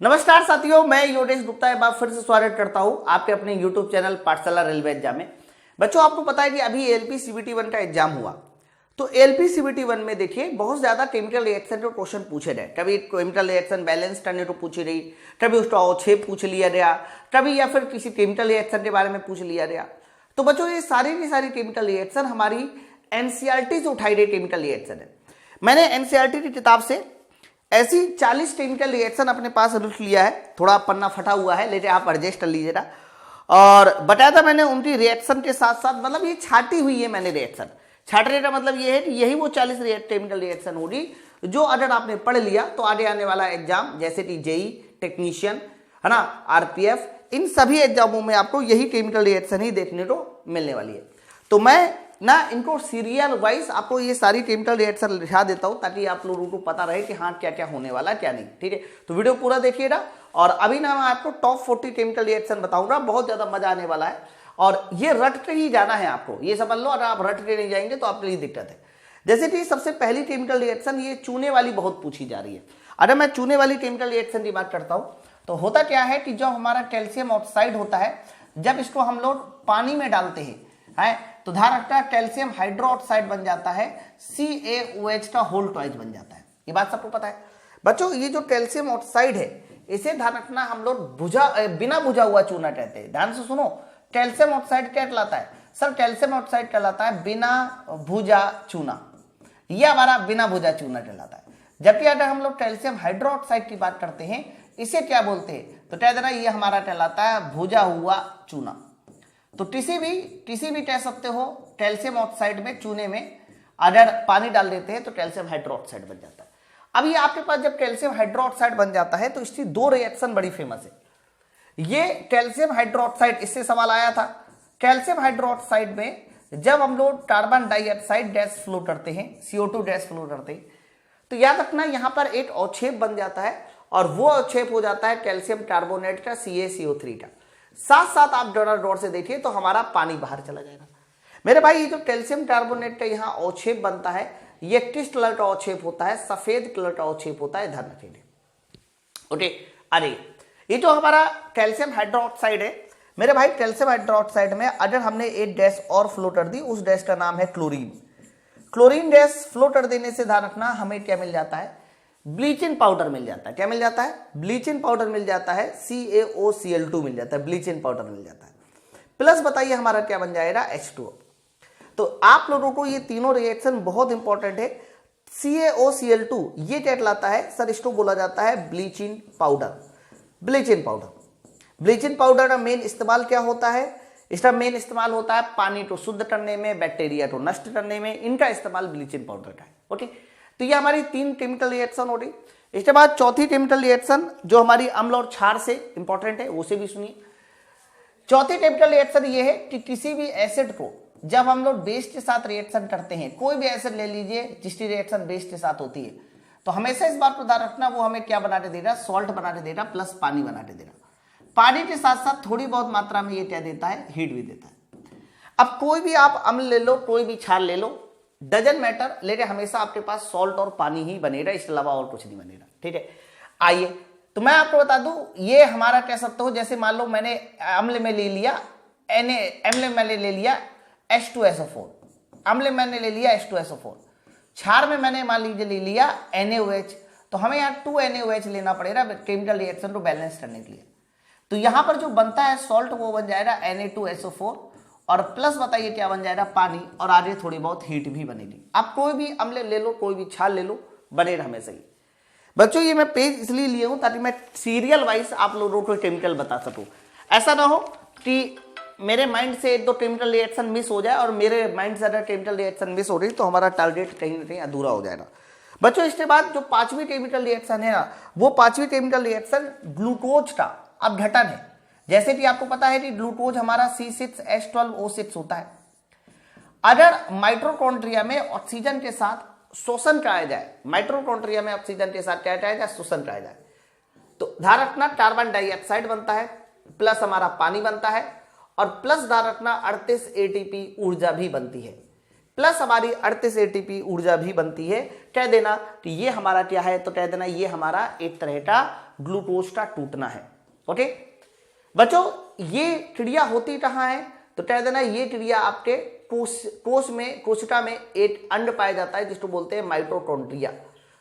नमस्कार साथियों, मैं योगेश गुप्ता एक बार फिर से स्वागत करता हूं आपके अपने YouTube चैनल पाठशाला रेलवे एग्जाम में। बच्चों, आपको पता है कि अभी एलपी सीबीटी 1 का एग्जाम हुआ। तो एलपी सीबीटी 1 में देखिए बहुत ज्यादा केमिकल रिएक्शन के क्वेश्चन पूछे गए। कभी केमिकल रिएक्शन बैलेंस करने को पूछी गई, कभी उसका अवक्षेप पूछ लिया गया, कभी या फिर किसी केमिकल रिएक्शन के बारे में पूछ लिया गया। तो बच्चों, ये सारी की सारी केमिकल रिएक्शन हमारी एनसीईआरटी से उठाई गई केमिकल रिएक्शन है। मैंने एनसीईआरटी की किताब से ऐसी 40 केमिकल रिएक्शन अपने पास लिख लिया है। थोड़ा पन्ना फटा हुआ है, लेकिन आप एडजस्ट कर लीजिएगा। और बताया था मैंने उनकी रिएक्शन के साथ साथ, मतलब ये छाटी हुई है मैंने रिएक्शन। छाटने का मतलब ये है कि यही वो 40 केमिकल रिएक्शन होगी जो अगर आपने पढ़ लिया तो आगे आने वाला एग्जाम जैसे कि जेई, टेक्नीशियन, है ना, आरपीएफ, इन सभी एग्जामों में आपको यही केमिकल रिएक्शन ही देखने को मिलने वाली है। तो मैं ना इनको सीरियल वाइज आपको ये सारी केमिकल रिएक्शन लिखा देता हूं ताकि आप लोगों को पता रहे कि हाँ क्या क्या होने वाला क्या नहीं। ठीक है, तो वीडियो पूरा देखिएगा। और अभी ना मैं आपको टॉप 40 केमिकल रिएक्शन बताऊंगा, बहुत ज्यादा मजा आने वाला है। और ये रट के ही जाना है आपको, ये समझ लो। अगर आप रट के नहीं जाएंगे तो आपके लिए दिक्कत है। जैसे कि सबसे पहली केमिकल रिएक्शन, ये चूने वाली बहुत पूछी जा रही है। अगर मैं चूने वाली केमिकल रिएक्शन की बात करता हूं तो होता क्या है कि जो हमारा कैल्शियम ऑक्साइड होता है, जब इसको हम लोग पानी में डालते हैं तो ध्यान रखना कैल्शियम हाइड्रोक्साइड बन जाता है, CaOH का होल ट्वाइस बन जाता है। ये बात सबको पता है। बच्चों, ये जो कैल्शियम ऑक्साइड है इसे ध्यान रखना हम लोग बिना बुझा हुआ चूना कहते हैं। ध्यान से सुनो, कैल्शियम ऑक्साइड क्या कहलाता है? सर, कैल्शियम ऑक्साइड कहलाता है बिना भुजा चूना। यह हमारा बिना भुजा चूना कहलाता है। जबकि अगर हम लोग कैल्शियम हाइड्रोक्साइड की बात करते हैं, इसे क्या बोलते हैं? तो कह देना ये हमारा कहलाता है भुजा हुआ चूना। तो किसी भी कह सकते हो कैल्शियम ऑक्साइड में, चूने में अगर पानी डाल देते हैं तो कैल्शियम हाइड्रोक्साइड बन जाता है। अब ये आपके पास जब कैल्शियम हाइड्रोक्साइड बन जाता है तो इसकी दो रिएक्शन बड़ी फेमस है। ये कैल्शियम हाइड्रोक्साइड, इससे सवाल आया था। कैल्शियम हाइड्रोक्साइड में जब हम लोग कार्बन डाइऑक्साइड गैस फ्लो करते हैं, CO2 गैस फ्लो करते हैं, तो याद रखना यहां पर एक अवक्षेप बन जाता है और वो अवक्षेप हो जाता है कैल्शियम कार्बोनेट का, CaCO3 का। साथ साथ आप डोनर डोर से देखिए तो हमारा पानी बाहर चला जाएगा। मेरे भाई, ये जो कैल्शियम कार्बोनेट का यहाँ अवक्षेप बनता है, ये किस कलर का अवक्षेप होता है? सफेद कलर का अवक्षेप होता है। ध्यान रखिए। ओके, अरे ये जो हमारा कैल्शियम हाइड्रोक्साइड है मेरे भाई, कैल्शियम हाइड्रोक्साइड में अगर हमने एक गैस और फ्लो कर दी, उस गैस का नाम है क्लोरीन। क्लोरीन गैस फ्लो कर देने से ध्यान रखना हमें क्या मिल जाता है? ब्लीचिंग पाउडर मिल जाता है। क्या मिल जाता है? ब्लीचिंग पाउडर मिल जाता है, CaOCl2 मिल जाता है, ब्लीचिंग पाउडर मिल जाता है। प्लस बताइए हमारा क्या बन जाएगा? H2O। तो आप लोगों को ये तीनों रिएक्शन बहुत इंपॉर्टेंट है। CaOCl2 ये क्या कहलाता है? सर, इसको बोला जाता है bleaching powder. Bleaching powder, bleaching powder का मेन इस्तेमाल क्या होता है? इसका मेन इस्तेमाल होता है पानी को शुद्ध करने में, बैक्टीरिया को नष्ट करने में। इनका इस्तेमाल ब्लीचिंग पाउडर का है। ओके, तो ये हमारी 3 केमिकल रिएक्शन हो रही। इसके बाद चौथी केमिकल रिएक्शन जो हमारी अम्ल और क्षार से इंपॉर्टेंट है, उसे भी सुनिए। चौथी केमिकल रिएक्शन ये है कि किसी भी एसिड को जब हम लोग बेस के साथ रिएक्शन करते हैं, कोई भी एसिड ले लीजिए जिसकी रिएक्शन बेस के साथ होती है, तो हमेशा इस बात को ध्यान रखना वो हमें क्या बनाने देगा? सॉल्ट बनाने देगा, प्लस पानी बनाने देगा। पानी के साथ साथ थोड़ी बहुत मात्रा में ये क्या देता है? हीट भी देता है। अब कोई भी आप अम्ल ले लो, कोई भी क्षार ले लो, डजन मैटर, लेकिन हमेशा आपके पास सॉल्ट और पानी ही बनेगा, इसके अलावा और कुछ नहीं बनेगा। ठीक है, आइए तो मैं आपको बता दूं, ये हमारा कह सकते हो, जैसे मान लो मैंने अम्ल में ले लिया अम्ल मैंने ले लिया H2SO4, अम्ल मैंने ले लिया H2SO4, क्षार में मैंने मान लीजिए ले लिया NaOH। तो हमें यहाँ 2 NaOH लेना पड़ेगा केमिकल रिएक्शन को बैलेंस करने के लिए। तो यहां पर जो बनता है सॉल्ट वो बन जाएगा Na2SO4 और प्लस बताइए क्या बन जाएगा? पानी, और आगे थोड़ी बहुत हीट भी बनेगी। आप कोई भी अम्ल ले लो, कोई भी क्षार ले लो, बनेगा हमेशा ही। बच्चों, ये मैं पेज इसलिए लिए हूं ताकि मैं सीरियल वाइज आप लोगों को केमिकल बता सकूं। ऐसा ना हो कि मेरे माइंड से 1-2 केमिकल रिएक्शन मिस हो जाए, और मेरे माइंड से अगर केमिकल रिएक्शन मिस हो रही तो हमारा टारगेट कहीं ना कहीं अधूरा हो जाएगा। बच्चों, इसके बाद जो 5वीं केमिकल रिएक्शन है ना, वो 5वीं केमिकल रिएक्शन ग्लूकोज का अपघटन है। जैसे कि आपको पता है कि ग्लूकोज हमारा C6H12O6 होता है। अगर माइटोकॉन्ड्रिया में ऑक्सीजन के साथ शोषण कराया जाए, माइटोकॉन्ड्रिया में ऑक्सीजन के साथ क्या कराया जाए? शोषण कराया जाए, तो ध्यान रखना कार्बन डाइऑक्साइड बनता है, प्लस हमारा पानी बनता है, और प्लस ध्यान रखना 38 ATP ऊर्जा भी बनती है। प्लस हमारी 38 एटीपी ऊर्जा भी बनती है। कह देना कि ये हमारा क्या है, तो कह देना ये हमारा एक तरह का ग्लूकोज का टूटना है। ओके बच्चों, ये क्रिया होती कहां है, तो कह देना ये क्रिया आपके कोशिका में एक अंड पाया जाता है जिसको बोलते हैं माइटोकॉन्ड्रिया।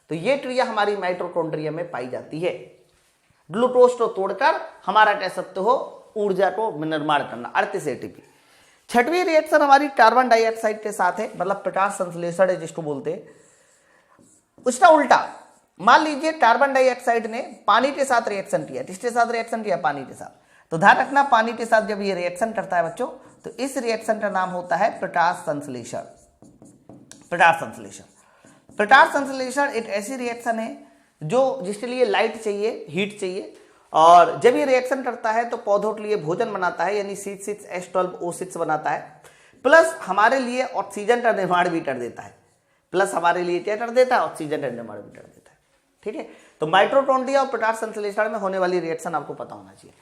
तो ये क्रिया हमारी माइटोकॉन्ड्रिया में पाई जाती है। ग्लूकोज को तोड़कर हमारा कह सकते हो ऊर्जा को निर्माण करना, 38 एटीपी। छठवीं रिएक्शन हमारी कार्बन डाइऑक्साइड के साथ है, मतलब प्रकाश संश्लेषण है जिसको बोलते हैं। उसका उल्टा, मान लीजिए कार्बन डाइऑक्साइड ने पानी के साथ रिएक्शन किया। किसके साथ रिएक्शन किया? पानी के साथ। तो ध्यान रखना, पानी के साथ जब ये रिएक्शन करता है बच्चों, तो इस रिएक्शन का नाम होता है प्रकाश संश्लेषण। प्रकाश संश्लेषण, प्रकाश संश्लेषण एक ऐसी रिएक्शन है जो जिसके लिए लाइट चाहिए, हीट चाहिए, और जब ये रिएक्शन करता है तो पौधों के लिए भोजन बनाता है, यानी C6H12O6 बनाता है, प्लस हमारे लिए ऑक्सीजन का निर्माण भी कर देता है। प्लस हमारे लिए क्या कर देता है? ऑक्सीजन का निर्माण भी कर देता है। ठीक है, तो माइटोकॉन्ड्रिया और प्रकाश संश्लेषण में होने वाली रिएक्शन आपको पता होना चाहिए।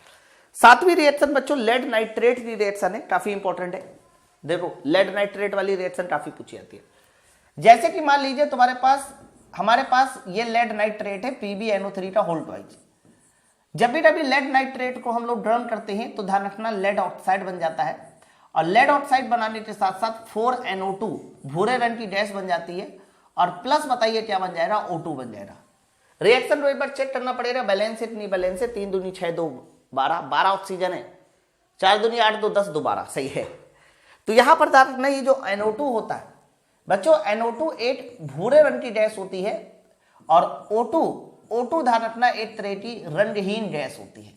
सातवीं रिएक्शन बच्चों लेड नाइट्रेट की रिएक्शन है, काफी इंपॉर्टेंट है। देखो, लेड नाइट्रेट वाली रिएक्शन काफी पूछी जाती है। जैसे कि मान लीजिए हमारे पास ये लेड नाइट्रेट है PbNO3 का होल ट्वाइस। जब भी कभी लेड नाइट्रेट को हम लोग गर्म करते हैं तो ध्यान रखना लेड ऑक्साइड बन जाता है, और लेड ऑक्साइड बनाने के साथ साथ 4NO2 भूरे रंग की गैस बन जाती है, और प्लस बताइए क्या बन जाएगा? O2 बन जाएगा। रिएक्शन को एक बार चेक करना पड़ेगा, बैलेंस है नहीं बैलेंस है। 3 दूनी 6 2 12 ऑक्सीजन है, 4 दूनी 8 2 10 2 12, सही है। तो यहां पर ध्यान रखना, ये जो NO2 होता है बच्चों, NO2 एक भूरे रंग की गैस होती है, और O2 ध्यान रखना एक तरह की रंगहीन गैस होती है।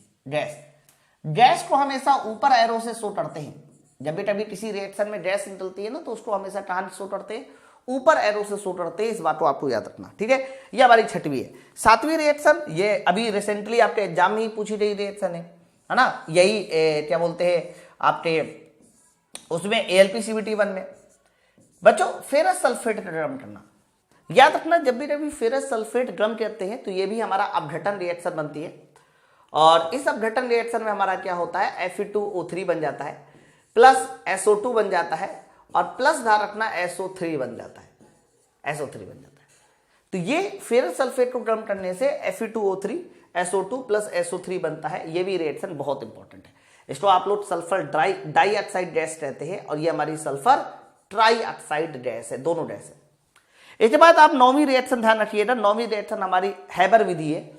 गैस को हमेशा ऊपर एरो से शो करते हैं। जब भी कभी किसी रिएक्शन में गैस निकलती है ना, तो उसको हमेशा कहां शो करते हैं? ऊपर एरो से शो करते हैं। इस बात को आपको याद रखना। ठीक है, ये हमारी छठवीं है। सातवीं रिएक्शन, ये अभी रिसेंटली आपके एग्जाम में ही पूछी गई रिएक्शन है ना, यही क्या बोलते हैं आपके उसमें AlPCVT1 में बच्चों फेरस सल्फेट गर्म करना। याद रखना, जब भी कभी फेरस सल्फेट गर्म करते हैं तो ये भी हमारा अपघटन रिएक्शन बनती है, और इस अपघटन रिएक्शन में हमारा क्या होता है? Fe2O3 बन जाता है, प्लस SO2 बन जाता है, और प्लस ध्यान रखना SO3 बन जाता है। SO3 बन जाता है। तो ये फेरस सल्फेट को गर्म करने से Fe2O3 SO2 प्लस SO3 बनता है। ये भी रिएक्शन बहुत इंपॉर्टेंट है। इसको आप लोग सल्फर डाइऑक्साइड गैस कहते हैं, और ये हमारी सल्फर ट्राइऑक्साइड गैस है, दोनों गैस है। इसके बाद आप 9वीं रिएक्शन ध्यान रखिएगा। 9वीं रिएक्शन हमारी हैबर विधि है।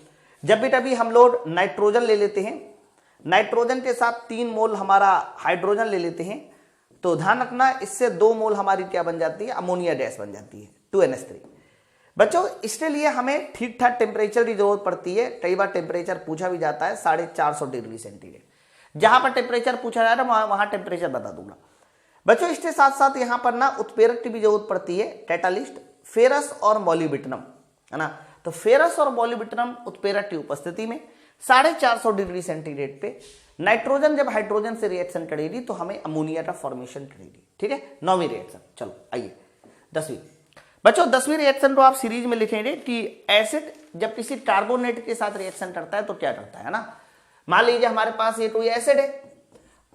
जब भी कभी हम लोग नाइट्रोजन ले लेते हैं, नाइट्रोजन के साथ 3 मोल हमारा हाइड्रोजन ले लेते हैं, तो ध्यान रखना इससे 2 मोल हमारी क्या बन जाती है? अमोनिया गैस बन जाती है, 2NH3। बच्चों इसके लिए हमें ठीक ठाक टेम्परेचर की जरूरत पड़ती है। कई बार टेम्परेचर पूछा भी जाता है 450 डिग्री सेंटीग्रेड। जहां पर टेम्परेचर पूछा जा रहा है वहां टेम्परेचर बता दूंगा बच्चों। इसके साथ साथ यहां पर ना उत्प्रेरक की भी जरूरत पड़ती है, कैटालिस्ट, फेरस और मोलिब्डेनम, है ना। तो फेरस और मोलिब्डेनम उत्प्रेरक की उपस्थिति में 450 डिग्री सेंटीग्रेड पे नाइट्रोजन जब हाइड्रोजन से रिएक्शन करेगी तो हमें अमोनिया का फॉर्मेशन करेगी। ठीक है, 9वीं रिएक्शन। चलो आइए 10वीं बच्चों। 10वीं रिएक्शन को आप सीरीज में लिखेंगे कि एसिड जब किसी कार्बोनेट के साथ रिएक्शन करता है तो क्या करता है ना। मान लीजिए हमारे पास ये कोई एसिड है,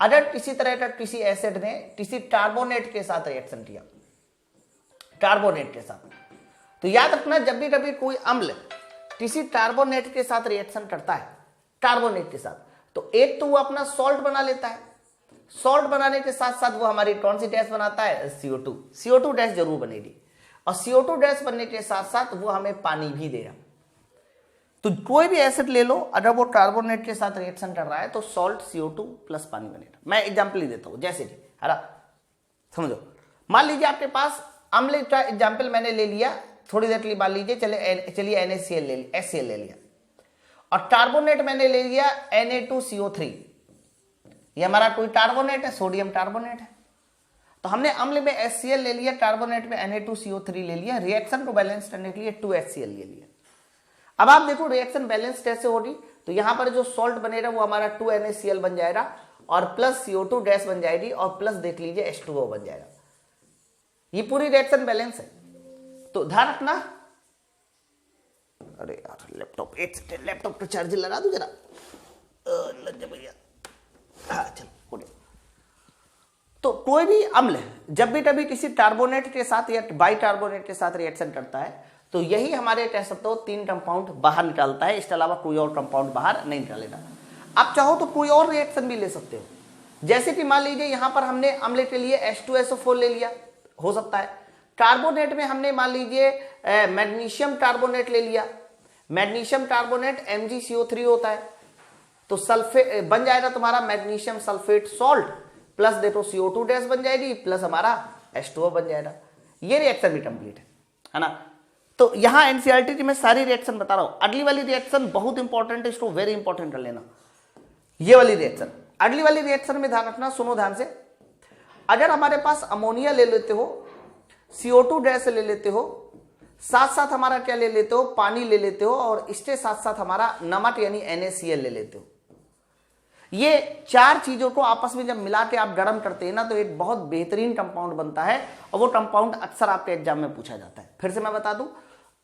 अगर किसी तरह का किसी एसिड ने किसी कार्बोनेट के साथ रिएक्शन किया, कार्बोनेट के साथ, तो याद रखना जब भी कभी कोई अम्ल किसी कार्बोनेट के साथ रिएक्शन करता है, कार्बोनेट के साथ, तो एक तो वो अपना सॉल्ट बना लेता है, सॉल्ट बनाने के साथ साथ वो हमारी कौन सी गैस बनाता है? CO2 गैस जरूर बनेगी, और CO2 गैस बनने के साथ साथ वो हमें पानी भी देगा। तो कोई भी एसिड ले लो, अगर वो कार्बोनेट के साथ रिएक्शन कर रहा है तो सॉल्ट CO2 प्लस पानी बनेगा। मैं एग्जाम्पल ही देता हूं, जैसे कि समझो, मान लीजिए आपके पास अम्ल का एग्जाम्पल मैंने ले लिया, थोड़ी देर के लिए मान लीजिए, चलिए HCl ले लिया, और कार्बोनेट मैंने ले लिया Na2CO3। ये हमारा कोई कार्बोनेट है, सोडियम कार्बोनेट है। तो हमने अम्ल में HCl ले लिया, कार्बोनेट में Na2CO3 ले लिया, रिएक्शन को बैलेंस करने के लिए 2HCl ले लिया। अब आप देखो रिएक्शन बैलेंस कैसे होगी, तो यहां पर जो सॉल्ट बनेगा वो हमारा 2NaCl बन जाएगा, और प्लस CO2 गैस बन जाएगी, और प्लस देख लीजिए H2O बन जाएगा। ये पूरी रिएक्शन बैलेंस है। तो ध्यान रखना, अरे यार लैपटॉप, एक सेकेंड, लैपटॉप का चार्जर लगा दूं जरा, लग जा भैया। हाँ चलो, तो कोई भी अम्ल जब भी कभी किसी कार्बोनेट के साथ या बाइकार्बोनेट के साथ रिएक्शन करता है तो यही हमारे कह सकते हो 3 कंपाउंड बाहर निकालता है, इसके अलावा कोई और कंपाउंड बाहर नहीं निकालेगा। आप चाहो तो कोई और रिएक्शन भी ले सकते हो, जैसे कि मान लीजिए यहां पर हमने अम्ल के लिए H2SO4 ले लिया, हो सकता है। कार्बोनेट में हमने मान लीजिए मैग्नीशियम कार्बोनेट ले लिया, मैग्नीशियम कार्बोनेट MgCO3 होता है, तो सल्फेट बन जाएगा तुम्हारा मैग्नीशियम सल्फेट सॉल्ट प्लस देखो CO2 डैश बन जाएगी प्लस हमारा H2O बन जाएगा। ये रिएक्शन भी कंप्लीट है ना। तो यहां एनसीईआरटी में सारी रिएक्शन बता रहा हूं। अगली वाली रिएक्शन बहुत इंपॉर्टेंट है, इसको वेरी इंपॉर्टेंट कर लेना। ये वाली रिएक्शन, अगली वाली रिएक्शन में ध्यान रखना, सुनो ध्यान से। अगर हमारे पास अमोनिया ले लेते हो, CO2 डैश ले लेते हो, साथ साथ हमारा क्या ले लेते हो, पानी ले लेते हो, और इसके साथ साथ हमारा नमक यानी NaCl ले लेते हो। ये 4 चीजों को आपस में जब मिला के आप गर्म करते हैं ना तो एक बहुत बेहतरीन कंपाउंड बनता है, और वो कंपाउंड अक्सर आपके एग्जाम में पूछा जाता है। फिर से मैं बता दूं,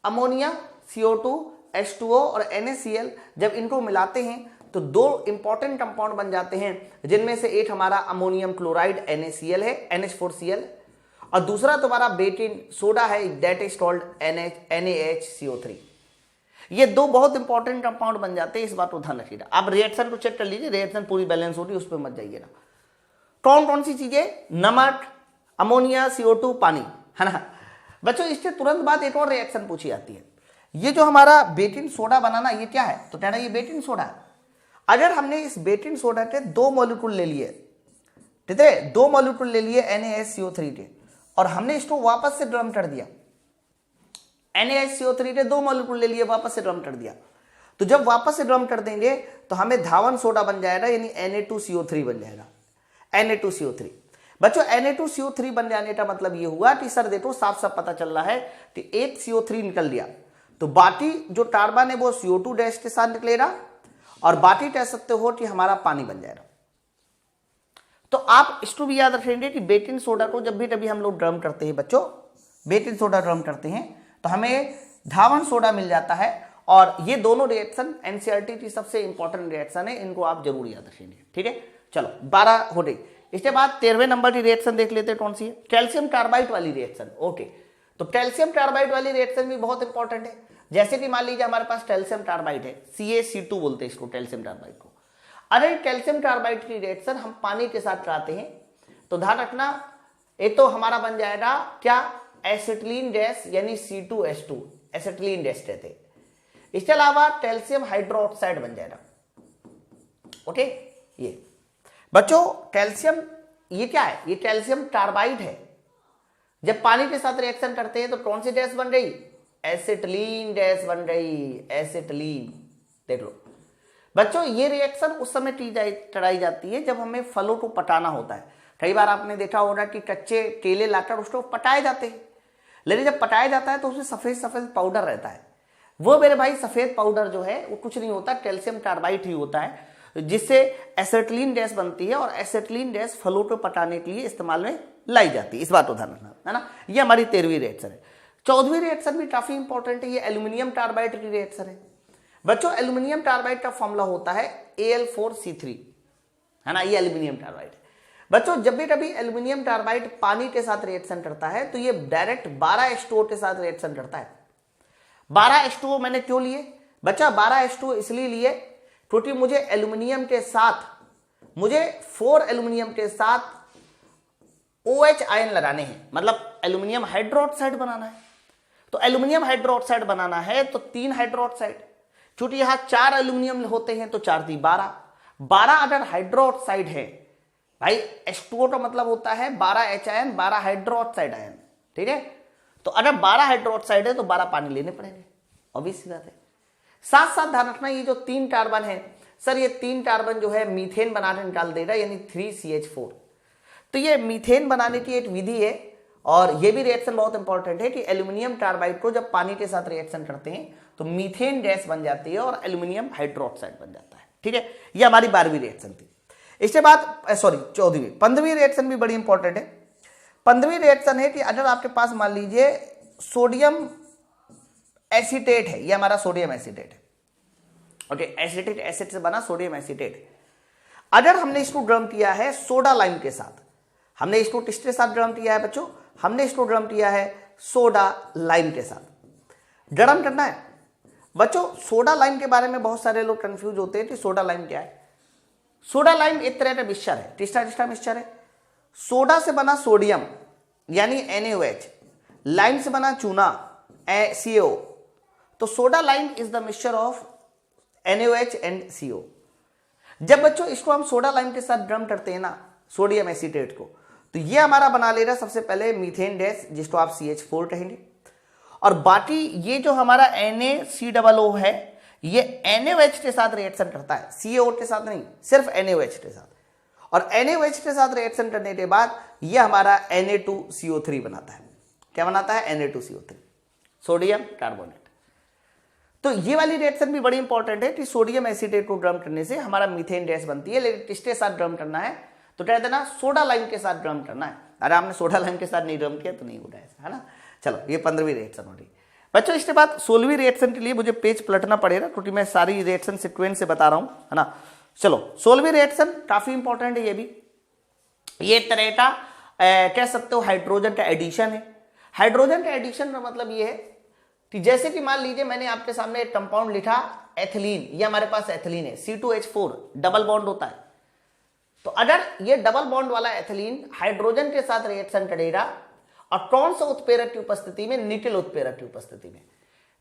अमोनिया, CO2, H2O और NaCl जब इनको मिलाते हैं तो 2 इंपॉर्टेंट कंपाउंड बन जाते हैं, जिनमें से एक हमारा अमोनियम क्लोराइड NaCl है, NH4Cl, और दूसरा तुम्हारा बेकिंग सोडा है, दैट इज कॉल्ड NaHCO3। ये 2 बहुत इंपॉर्टेंट कंपाउंड बन जाते हैं, इस बात को ध्यान रखिएगा। आप रिएक्शन को चेक कर लीजिए, रिएक्शन पूरी बैलेंस होगी, उस पर मत जाइएगा। कौन कौन सी चीजें, नमक, अमोनिया, CO2, पानी, है ना बच्चों। इससे तुरंत बाद एक और रिएक्शन पूछी जाती है, ये जो हमारा बेकिंग सोडा बनाना, ये क्या है, तो कहना ये बेकिंग सोडा है। अगर हमने इस बेकिंग सोडा के 2 मॉलिक्यूल ले लिए, ठीक है, 2 मॉलिक्यूल ले लिए NaHCO3 के, और हमने इसको वापस से ड्रम कर दिया, NaHCO3 के 2 मॉलिक्यूल ले लिए, वापस से ड्रम कर दिया, तो जब वापस से ड्रम कर देंगे तो हमें धावन सोडा बन जाएगा, यानी Na2CO3 बन जाएगा, Na2CO3। बच्चों Na2CO3 बन जाने का मतलब ये हुआ कि सर देखो साफ साफ पता चल रहा है कि एक CO3 निकल दिया तो बाकी जो कार्बन है वो CO2 डैश के साथ निकलेगा, और बाकी कह सकते हो कि हमारा पानी बन जाएगा। तो आप इसको भी याद रखेंगे कि बेकिंग सोडा को जब भी कभी हम लोग ड्रम करते हैं बच्चों, बेकिंग सोडा ड्रम करते हैं तो हमें धावन सोडा मिल जाता है, और ये दोनों रिएक्शन एनसीईआरटी की सबसे इंपॉर्टेंट रिएक्शन है, इनको आप जरूर याद रखेंगे। ठीक है, चलो 12 हो गई। इसके बाद 13वें नंबर की रिएक्शन देख लेते हैं, कौन सी है, कैल्शियम कार्बाइड वाली रिएक्शन। ओके, तो कैल्शियम कार्बाइड वाली रिएक्शन भी बहुत इंपॉर्टेंट है। जैसे कि मान लीजिए हमारे पास कैल्शियम कार्बाइड है, CaC2 बोलते हैं इसको, कैल्शियम कार्बाइड को। अगर कैल्शियम कार्बाइड की रिएक्शन हम पानी के साथ कराते हैं तो ध्यान रखना, एक तो हमारा बन जाएगा क्या, एसिटिलीन गैस यानी C2H2, एसिटिलीन गैस कहते हैं। इसके अलावा कैल्शियम हाइड्रोक्साइड बन जाएगा। ओके, ये बच्चों कैल्शियम ये क्या है, ये कैल्शियम कार्बाइड है। जब पानी के साथ रिएक्शन करते हैं तो कौन सी गैस बन गई, एसिटिलीन गैस बन गई, एसिटिलीन। देख लो बच्चों, ये रिएक्शन उस समय कराई जाती है जब हमें फलों को पकाना होता है। कई बार आपने देखा होगा कि कच्चे केले लाकर उसको पकाए जाते हैं, लेकिन जब पकाया जाता है तो उसमें सफेद सफेद पाउडर रहता है। वो मेरे भाई सफेद पाउडर जो है वो कुछ नहीं होता, कैल्शियम कार्बाइड ही होता है, जिससे एसिटिलीन गैस बनती है, और एसिटिलीन गैस फलों को पकाने के लिए इस्तेमाल में लाई जाती है। इस बात को ध्यान रखना, है ना। ये हमारी 13वीं रिएक्शन है। 14वीं रिएक्शन भी काफी इंपॉर्टेंट है, ये एल्यूमिनियम कार्बाइड की रिएक्शन है। बच्चों एल्यूमिनियम कार्बाइड का फॉर्मूला होता है Al4C3, है ना, ये एल्यूमिनियम कार्बाइड है। बच्चों जब भी कभी एल्यूमिनियम कार्बाइड पानी के साथ रिएक्शन करता है तो ये डायरेक्ट 12H2O के साथ रिएक्शन करता है। 12H2O मैंने क्यों लिए बच्चा, 12H2O इसलिए लिए क्योंकि मुझे एल्यूमिनियम के साथ, मुझे 4 एल्यूमिनियम के साथ OH आयन लगाने हैं, मतलब एल्यूमिनियम हाइड्रोक्साइड बनाना है। तो एल्यूमिनियम हाइड्रोक्साइड बनाना है तो 3 हाइड्रोक्साइड, क्योंकि यहां 4 एल्यूमिनियम होते हैं तो 4 × 12, 12 अगर हाइड्रोक्साइड है भाई, H2O का मतलब होता है 12 H आयन, 12 हाइड्रोक्साइड आयन। ठीक है, तो अगर 12 हाइड्रोक्साइड है तो 12 पानी लेने पड़ेंगे, ऑब्वियस सी बात है। साथ साथ ध्यान रखना, ये जो 3 कार्बन है सर, ये 3 कार्बन जो है मीथेन बनाने निकाल देगा, यानी 3CH4। तो ये मीथेन बनाने की एक विधि है, और ये भी रिएक्शन बहुत इंपॉर्टेंट है कि एल्यूमिनियम कार्बाइड को जब पानी के साथ रिएक्शन करते हैं तो मीथेन गैस बन जाती है और एल्यूमिनियम हाइड्रोक्साइड बन जाता है। ठीक है, ये हमारी 12वीं रिएक्शन थी। इसके बाद 14वीं, 15वीं रिएक्शन भी बड़ी इंपॉर्टेंट है। 15वीं रिएक्शन है कि अगर आपके पास मान लीजिए सोडियम एसीटेट है, ये हमारा सोडियम एसीटेट है। ओके, एसिटिक एसिड से बना सोडियम एसीटेट। अगर हमने इसको गर्म किया है सोडा लाइम के साथ, हमने इसको किसके साथ ड्रम किया है बच्चों? हमने इसको ड्रम किया है सोडा लाइम के साथ। ड्रम करना है बच्चों। सोडा लाइम के बारे में बहुत सारे लोग कंफ्यूज होते हैं कि सोडा लाइम क्या है। सोडा लाइम एक तरह का मिक्सचर है। किसका मिक्सचर है? सोडा से बना सोडियम यानी NaOH, लाइम से बना चूना CO। तो soda lime is the mixture of NaOH and CO। जब बच्चों इसको हम सोडा लाइम के साथ ड्रम करते हैं ना सोडियम एसीटेट को, तो ये हमारा बना ले रहा सबसे पहले मीथेन गैस, जिसको आप CH4 कहेंगे। और बाकी ये जो हमारा NaCOO है, ये NaOH के साथ रिएक्शन करता है, CO के साथ नहीं, सिर्फ NaOH के साथ। और NaOH के साथ रिएक्शन करने के बाद ये हमारा Na2CO3 बनाता है। क्या बनाता है? Na2CO3, sodium carbonate. तो ये वाली रिएक्शन भी बड़ी इंपॉर्टेंट है कि सोडियम एसीटेट को ड्रम करने से हमारा मीथेन गैस बनती है। लेकिन किसके साथ ड्रम करना है? तो कह देना सोडा लाइम के साथ ड्रम करना है। अरे आपने सोडा लाइम के साथ नहीं ड्रम किया तो नहीं होगा ऐसा, है ना। चलो ये 15वीं रिएक्शन हो रही बच्चों। इसके बाद 16वीं रिएक्शन के लिए मुझे पेज पलटना पड़ेगा क्योंकि मैं सारी रिएक्शन सीक्वेंस से बता रहा हूं, है ना। चलो 16वीं रिएक्शन काफी इंपॉर्टेंट है ये भी। ये तरह का कह सकते हो हाइड्रोजन का एडिशन है। हाइड्रोजन का एडिशन का मतलब ये है कि जैसे कि मान लीजिए मैंने आपके सामने एक कंपाउंड लिखा एथिलीन, ये हमारे पास एथिलीन है, C2H4 डबल बॉन्ड होता है। तो अगर ये डबल बॉन्ड वाला एथिलीन हाइड्रोजन के साथ रिएक्शन करेगा और कौन सा उत्प्रेरक की उपस्थिति में? निकेल उत्प्रेरक की उपस्थिति में।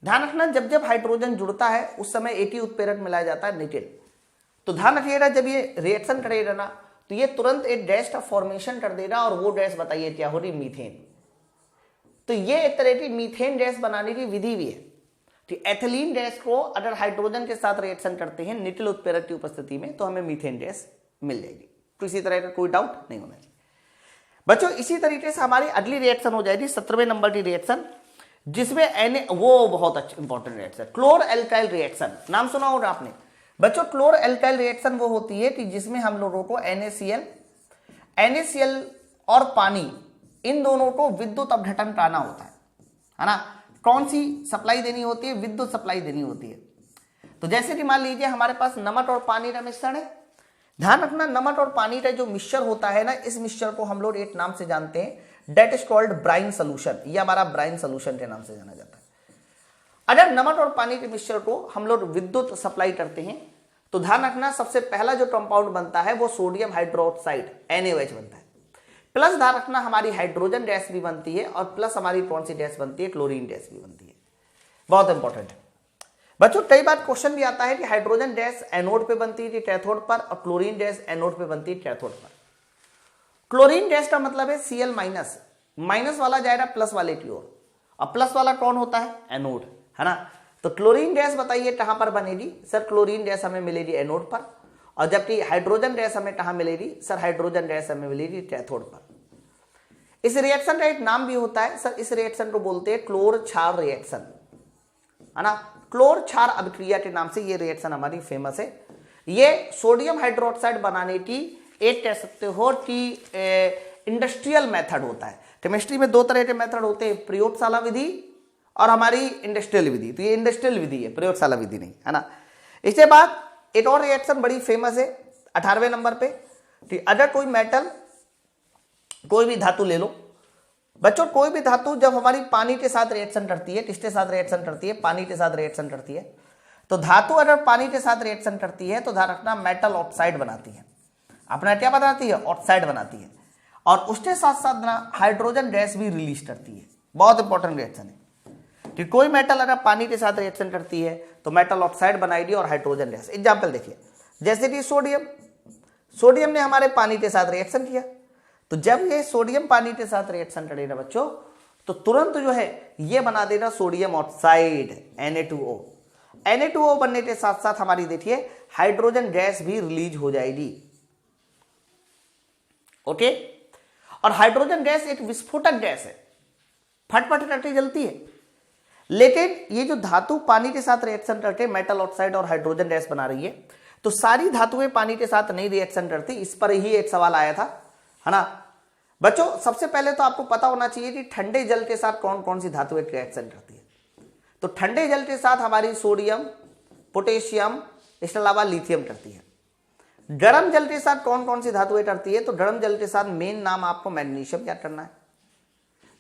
ध्यान रखना जब जब हाइड्रोजन जुड़ता है उस समय एक ही उत्प्रेरक मिलाया जाता है, निकेल। तो ध्यान रखिएगा जब ये रिएक्शन करेगा ना तो ये तुरंत एक गैस का फॉर्मेशन कर देगा और वो गैस बताइए क्या हो रही? मीथेन। तो ये एक तरह की मीथेन गैस बनाने की विधि भी है कि एथिलीन गैस को अगर हाइड्रोजन के साथ रिएक्शन करते हैं निकेल उत्प्रेरक की उपस्थिति में तो हमें मीथेन गैस मिल जाएगी। तो इसी तरह का कोई डाउट नहीं होना चाहिए बच्चों। इसी तरीके से हमारी अगली रिएक्शन हो जाएगी 17वें नंबर की रिएक्शन, जिसमें वो बहुत अच्छा इंपॉर्टेंट रिएक्शन, क्लोर एल्काइल रिएक्शन। नाम सुना होगा आपने बच्चों। क्लोर एल्काइल रिएक्शन वो होती है कि जिसमें हम लोगों को NaCl और पानी इन दोनों को विद्युत अपघटन कराना होता है ना। कौन सी सप्लाई देनी होती है? विद्युत सप्लाई देनी होती है। तो जैसे कि मान लीजिए हमारे पास नमक और पानी का मिश्रण है। ध्यान रखना नमक और पानी का जो मिक्सचर होता है ना, इस मिक्सचर को हम लोग एक नाम से जानते हैं, that is called brine solution. ये हमारा ब्राइन सोल्यूशन के नाम से जाना जाता है। अगर नमक और पानी के मिक्सचर को हम लोग विद्युत सप्लाई करते हैं तो ध्यान रखना सबसे पहला जो कंपाउंड बनता है वो सोडियम हाइड्रोक्साइड NaOH बनता है। प्लस ध्यान रखना हमारी हाइड्रोजन गैस भी बनती है और प्लस हमारी कौन सी गैस बनती है? क्लोरीन गैस भी बनती है। बहुत इंपॉर्टेंट है बच्चों। कई बार क्वेश्चन भी आता है कि हाइड्रोजन गैस एनोड पे बनती है कैथोड पर और क्लोरीन गैस एनोड पे बनती है कैथोड पर। क्लोरीन गैस का मतलब है Cl माइनस, माइनस वाला जाएगा प्लस वाले की ओर और प्लस वाला कौन होता है? एनोड, है ना। तो क्लोरीन गैस बताइए कहां पर बनेगी? सर क्लोरीन गैस हमें मिलेगी एनोड पर। और जबकि हाइड्रोजन गैस हमें कहां मिलेगी? सर हाइड्रोजन गैस हमें मिलेगी कैथोड पर। इस रिएक्शन का एक नाम भी होता है सर, इस रिएक्शन को बोलते हैं क्लोर क्षार रिएक्शन, है ना। क्लोर क्षार अभिक्रिया के नाम से ये रिएक्शन हमारी फेमस है। ये सोडियम हाइड्रोक्साइड बनाने की एक कह सकते हो कि इंडस्ट्रियल मेथड होता है। केमिस्ट्री में दो तरह के मेथड होते हैं, प्रयोगशाला विधि और हमारी इंडस्ट्रियल विधि। तो ये इंडस्ट्रियल विधि है, प्रयोगशाला विधि नहीं, है ना। इसके बाद एक और रिएक्शन बड़ी फेमस है 18वें नंबर पे कि अगर कोई मेटल, कोई भी धातु ले लो बच्चों, कोई भी धातु जब हमारी पानी के साथ रिएक्शन करती है, किसके साथ रिएक्शन करती है? पानी के साथ रिएक्शन करती है। तो धातु अगर पानी के साथ रिएक्शन करती है तो ध्यान रखना मेटल ऑक्साइड बनाती है। अपना क्या बनाती है? ऑक्साइड बनाती है। और उसके साथ साथ ना हाइड्रोजन गैस भी रिलीज करती है। बहुत इंपॉर्टेंट रिएक्शन है कि कोई मेटल अगर पानी के साथ रिएक्शन करती है तो मेटल ऑक्साइड बनाएगी और हाइड्रोजन गैस। एग्जाम्पल देखिए, जैसे कि सोडियम ने हमारे पानी के साथ रिएक्शन किया, तो जब ये सोडियम पानी के साथ रिएक्शन करेगा बच्चों तो तुरंत जो है ये बना देगा सोडियम ऑक्साइड Na2O। Na2O बनने के साथ साथ हमारी देखिए हाइड्रोजन गैस भी रिलीज हो जाएगी। ओके, और हाइड्रोजन गैस एक विस्फोटक गैस है, फटफट करके जलती है। लेकिन ये जो धातु पानी के साथ रिएक्शन करके मेटल ऑक्साइड और हाइड्रोजन गैस बना रही है, तो सारी धातुएं पानी के साथ नहीं रिएक्शन करती। इस पर ही एक सवाल आया था, है ना बच्चों। सबसे पहले तो आपको पता होना चाहिए कि ठंडे जल के साथ कौन कौन सी धातुएं रिएक्शन करती है। तो ठंडे जल के साथ हमारी सोडियम, पोटेशियम, इसके अलावा लिथियम करती है। गर्म जल के साथ कौन कौन सी धातुएं टरती है? तो गर्म जल के साथ मेन नाम आपको मैग्नीशियम याद करना है।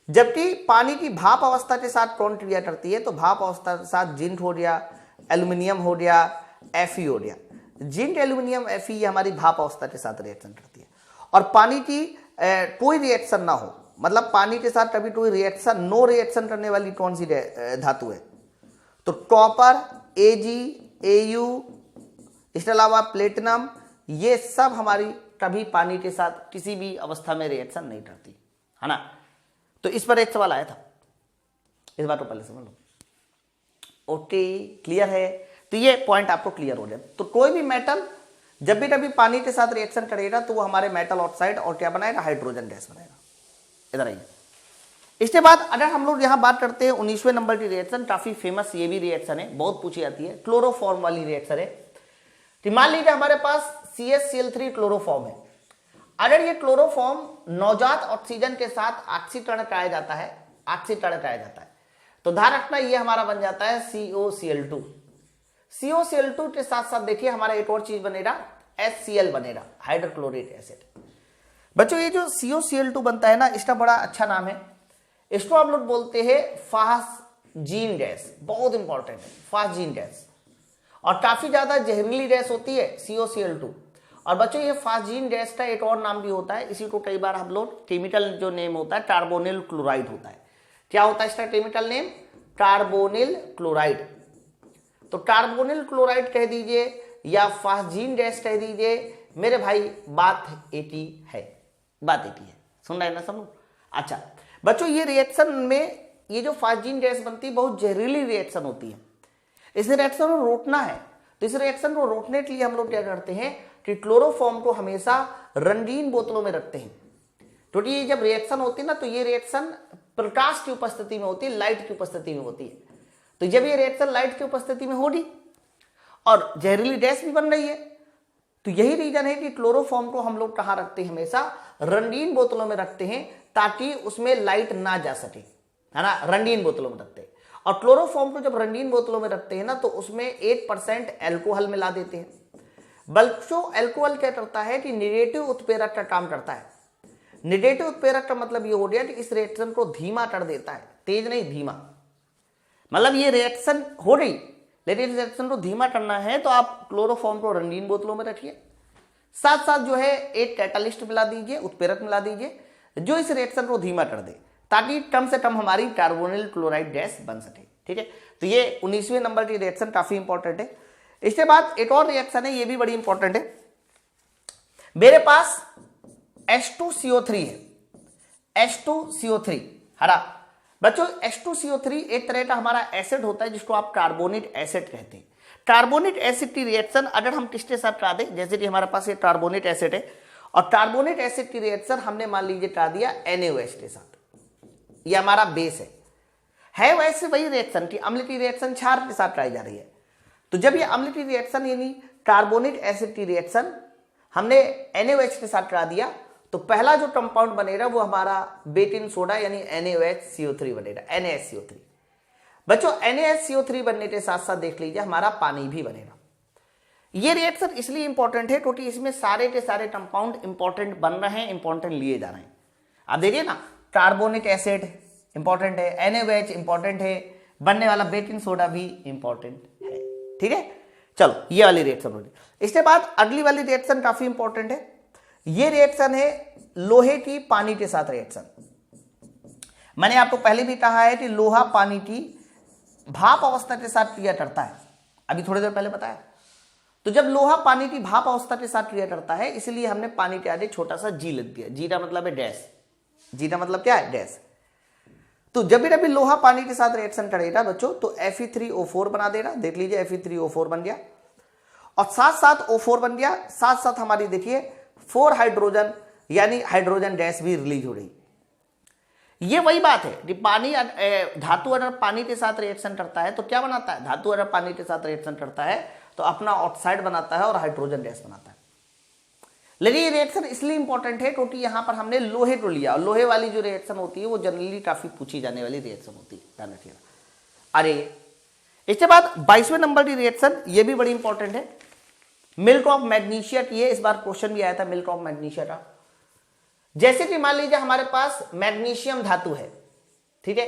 जबकि पानी की भाप अवस्था के साथ कौन क्रिया करती है? तो भाप अवस्था के साथ जिंक हो गया, एल्यूमिनियम हो गया, Fe हो गया। जिंक, एल्यूमिनियम, Fe ये हमारी भाप अवस्था के साथ रिएक्शन करती है। और पानी की कोई रिएक्शन ना हो, मतलब पानी के साथ कभी कोई रिएक्शन, नो रिएक्शन करने वाली कौन सी धातु है? तो कॉपर, Ag, Au, इसके अलावा प्लेटिनम, ये सब हमारी कभी पानी के साथ किसी भी अवस्था में रिएक्शन नहीं करती, है ना। तो इस पर एक सवाल आया था, इस बात को पहले समझ लो। ओके, क्लियर है? तो ये पॉइंट आपको क्लियर हो जाए। तो कोई भी मेटल जब भी कभी पानी के साथ रिएक्शन करेगा तो वो हमारे मेटल ऑक्साइड और क्या बनाएगा? हाइड्रोजन गैस बनाएगा। इधर आइए। इसके बाद अगर हम लोग यहां बात करते हैं 19वें नंबर की रिएक्शन, काफी फेमस ये भी रिएक्शन है, बहुत पूछी जाती है, क्लोरोफॉर्म वाली रिएक्शन है। तो मान लीजिए हमारे पास CH-Cl3 क्लोरोफॉर्म है। अगर ये क्लोरोफॉर्म नवजात ऑक्सीजन के साथ ऑक्सीकरण कराया जाता है, ऑक्सीकरण कराया जाता है, तो ध्यान रखना ये हमारा बन जाता है COCl2। COCl2 के साथ साथ देखिए हमारा एक और चीज बनेगा, HCl बनेगा, हाइड्रोक्लोरिक एसिड। बच्चों ये जो COCl2 बनता है ना, इसका बड़ा अच्छा नाम है, इसको हम लोग बोलते हैं फास्जीन गैस। बहुत इंपॉर्टेंट है फास्जीन गैस, और काफी ज्यादा जहरीली गैस होती है COCl2। और बच्चों ये फास्जीन गैस का एक और नाम भी होता है, इसी को कई बार हम लोग केमिकल जो नेम होता है कार्बोनिल क्लोराइड होता है। क्या होता है इसका केमिकल नेम? Carbonyl chloride. तो कार्बोनिल क्लोराइड कह दीजिए या फास्जीन गैस कह दीजिए, मेरे भाई बात एक ही है, बात एक ही है। सुन रहे हैं ना सब लोग? अच्छा बच्चों, ये रिएक्शन में ये जो फास्जीन गैस बनती है बहुत जहरीली रिएक्शन होती है। इस रिएक्शन को रोकना है, तो इस रिएक्शन को रोकने के लिए हम लोग क्या करते हैं कि क्लोरोफॉर्म को हमेशा रंगीन बोतलों में रखते हैं। क्योंकि ये जब रिएक्शन होती है ना, तो ये रिएक्शन प्रकाश की उपस्थिति में होती है, लाइट की उपस्थिति में होती है। तो जब ये रिएक्शन लाइट की उपस्थिति में होगी और जहरीली गैस भी बन रही है, तो यही रीजन है कि क्लोरोफॉर्म को हम लोग कहाँ रखते हैं? हमेशा रंगीन बोतलों में रखते हैं, ताकि उसमें लाइट ना जा सके, है ना। रंगीन बोतलों में रखते हैं। और क्लोरोफॉर्म को जब रंगीन बोतलों में रखते हैं ना, तो उसमें 8% एल्कोहल मिला देते हैं। बल्कि एल्कोहल क्या करता है कि निगेटिव उत्प्रेरक का काम करता है। निगेटिव उत्प्रेरक का मतलब ये हो गया कि इस रिएक्शन को धीमा कर देता है, तेज नहीं धीमा। मतलब ये रिएक्शन हो रही, लेकिन इस रिएक्शन को धीमा करना है तो आप क्लोरोफॉर्म को रंगीन बोतलों में रखिए, साथ साथ जो है एक कैटालिस्ट मिला दीजिए, उत्प्रेरक मिला दीजिए, जो इस रिएक्शन को धीमा कर दे, ताकि कम से कम हमारी कार्बोनिल क्लोराइड गैस बन सके। ठीक है, तो ये 19वें नंबर की रिएक्शन काफी इंपॉर्टेंट है। इसके बाद एक और रिएक्शन है, ये भी बड़ी इंपॉर्टेंट है। मेरे पास H2CO3 है, H2CO3 हरा। बच्चों H2CO3 एक तरह का हमारा एसिड होता है, जिसको आप कार्बोनिक एसिड कहते हैं। कार्बोनिक एसिड की रिएक्शन अगर हम किसके साथ करा दें, जैसे कि हमारे पास ये कार्बोनिक एसिड है, और कार्बोनिक एसिड की रिएक्शन हमने मान लीजिए करा दिया NaOH के साथ, ये हमारा बेस है वैसे वही रिएक्शन की अम्ल की रिएक्शन क्षार के साथ कराई जा रही है। तो जब ये अम्ल की रिएक्शन यानी कार्बोनिक एसिड की रिएक्शन हमने NaOH के साथ करा दिया, तो पहला जो कंपाउंड बनेगा वो हमारा बेकिंग सोडा यानी NaOH-CO3 बनेगा, NaSCO3। बच्चों NaSCO3 बनने के साथ साथ देख लीजिए हमारा पानी भी बनेगा। ये रिएक्शन इसलिए इंपॉर्टेंट है क्योंकि इसमें सारे के सारे कंपाउंड इंपॉर्टेंट बन रहे हैं, इंपॉर्टेंट लिए जा रहे हैं। आप देखिए ना, कार्बोनिक एसिड इंपॉर्टेंट है, NaOH इंपॉर्टेंट है, बनने वाला बेकिंग सोडा भी इंपॉर्टेंट है। ठीक है, चलो ये वाली रिएक्शन हो गई। इसके बाद अगली वाली रिएक्शन काफी इंपॉर्टेंट है। ये रिएक्शन है लोहे की पानी के साथ रिएक्शन। मैंने आपको पहले भी कहा है कि लोहा पानी की भाप अवस्था के साथ क्रिया करता है, अभी थोड़ी देर पहले बताया। तो जब लोहा पानी की भाप अवस्था के साथ क्रिया करता है, इसलिए हमने पानी के आगे छोटा सा जी लिख दिया। जी का मतलब है गैस, जी का मतलब क्या है? गैस। तो जब भी लोहा पानी के साथ रिएक्शन करेगा बच्चों, तो Fe3O4 बना देगा। देख लीजिए Fe3O4 बन गया, और साथ साथ O4 बन गया, साथ साथ हमारी देखिए 4 हाइड्रोजन यानी हाइड्रोजन गैस भी रिलीज हो रही। ये वही बात है कि पानी धातु अगर पानी के साथ रिएक्शन करता है तो क्या बनाता है? धातु अगर पानी के साथ रिएक्शन करता है तो अपना ऑक्साइड बनाता है और हाइड्रोजन गैस बनाता है। लेकिन ये रिएक्शन इसलिए इंपॉर्टेंट है क्योंकि यहां पर हमने लोहे को लिया, और लोहे वाली जो रिएक्शन होती है वो जनरली काफी पूछी जाने वाली रिएक्शन होती है, ध्यान रखिएगा। अरे इसके बाद 22वें नंबर की रिएक्शन, ये भी बड़ी इंपॉर्टेंट है। मिल्क ऑफ मैग्नीशिया की है, इस बार क्वेश्चन भी आया था मिल्क ऑफ मैग्नीशिया का। जैसे कि मान लीजिए हमारे पास मैग्नीशियम धातु है, ठीक है,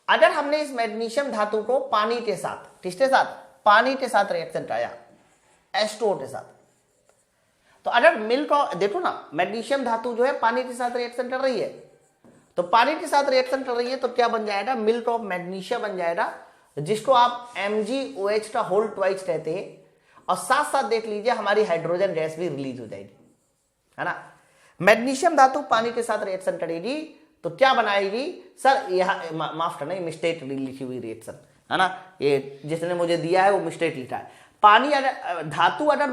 अगर हमने इस मैग्नीशियम धातु को पानी के साथ, किसके साथ, पानी के साथ रिएक्शन कराया H2O के साथ, तो अगर मिल्क देखो ना मैग्नीशियम धातु जो है पानी के साथ रिएक्शन कर रही है, तो पानी के साथ रिएक्शन कर रही है तो क्या बन जाएगा, मिल्क ऑफ मैग्नीशिया बन जाएगा, जिसको आप MgOH का होल ट्वाइस कहते हैं। और साथ साथ देख लीजिए हमारी हाइड्रोजन गैस भी रिलीज हो जाएगी, है ना। मैग्नीशियम धातु पानी के साथ रिएक्शन करेगी तो क्या बनाएगी सर, यह माफ करना, मिस्टेक लिखी हुई रिएक्शन है ना, ये जिसने मुझे दिया है वो मिस्टेक लिखा है। पानी अगर धातु अगर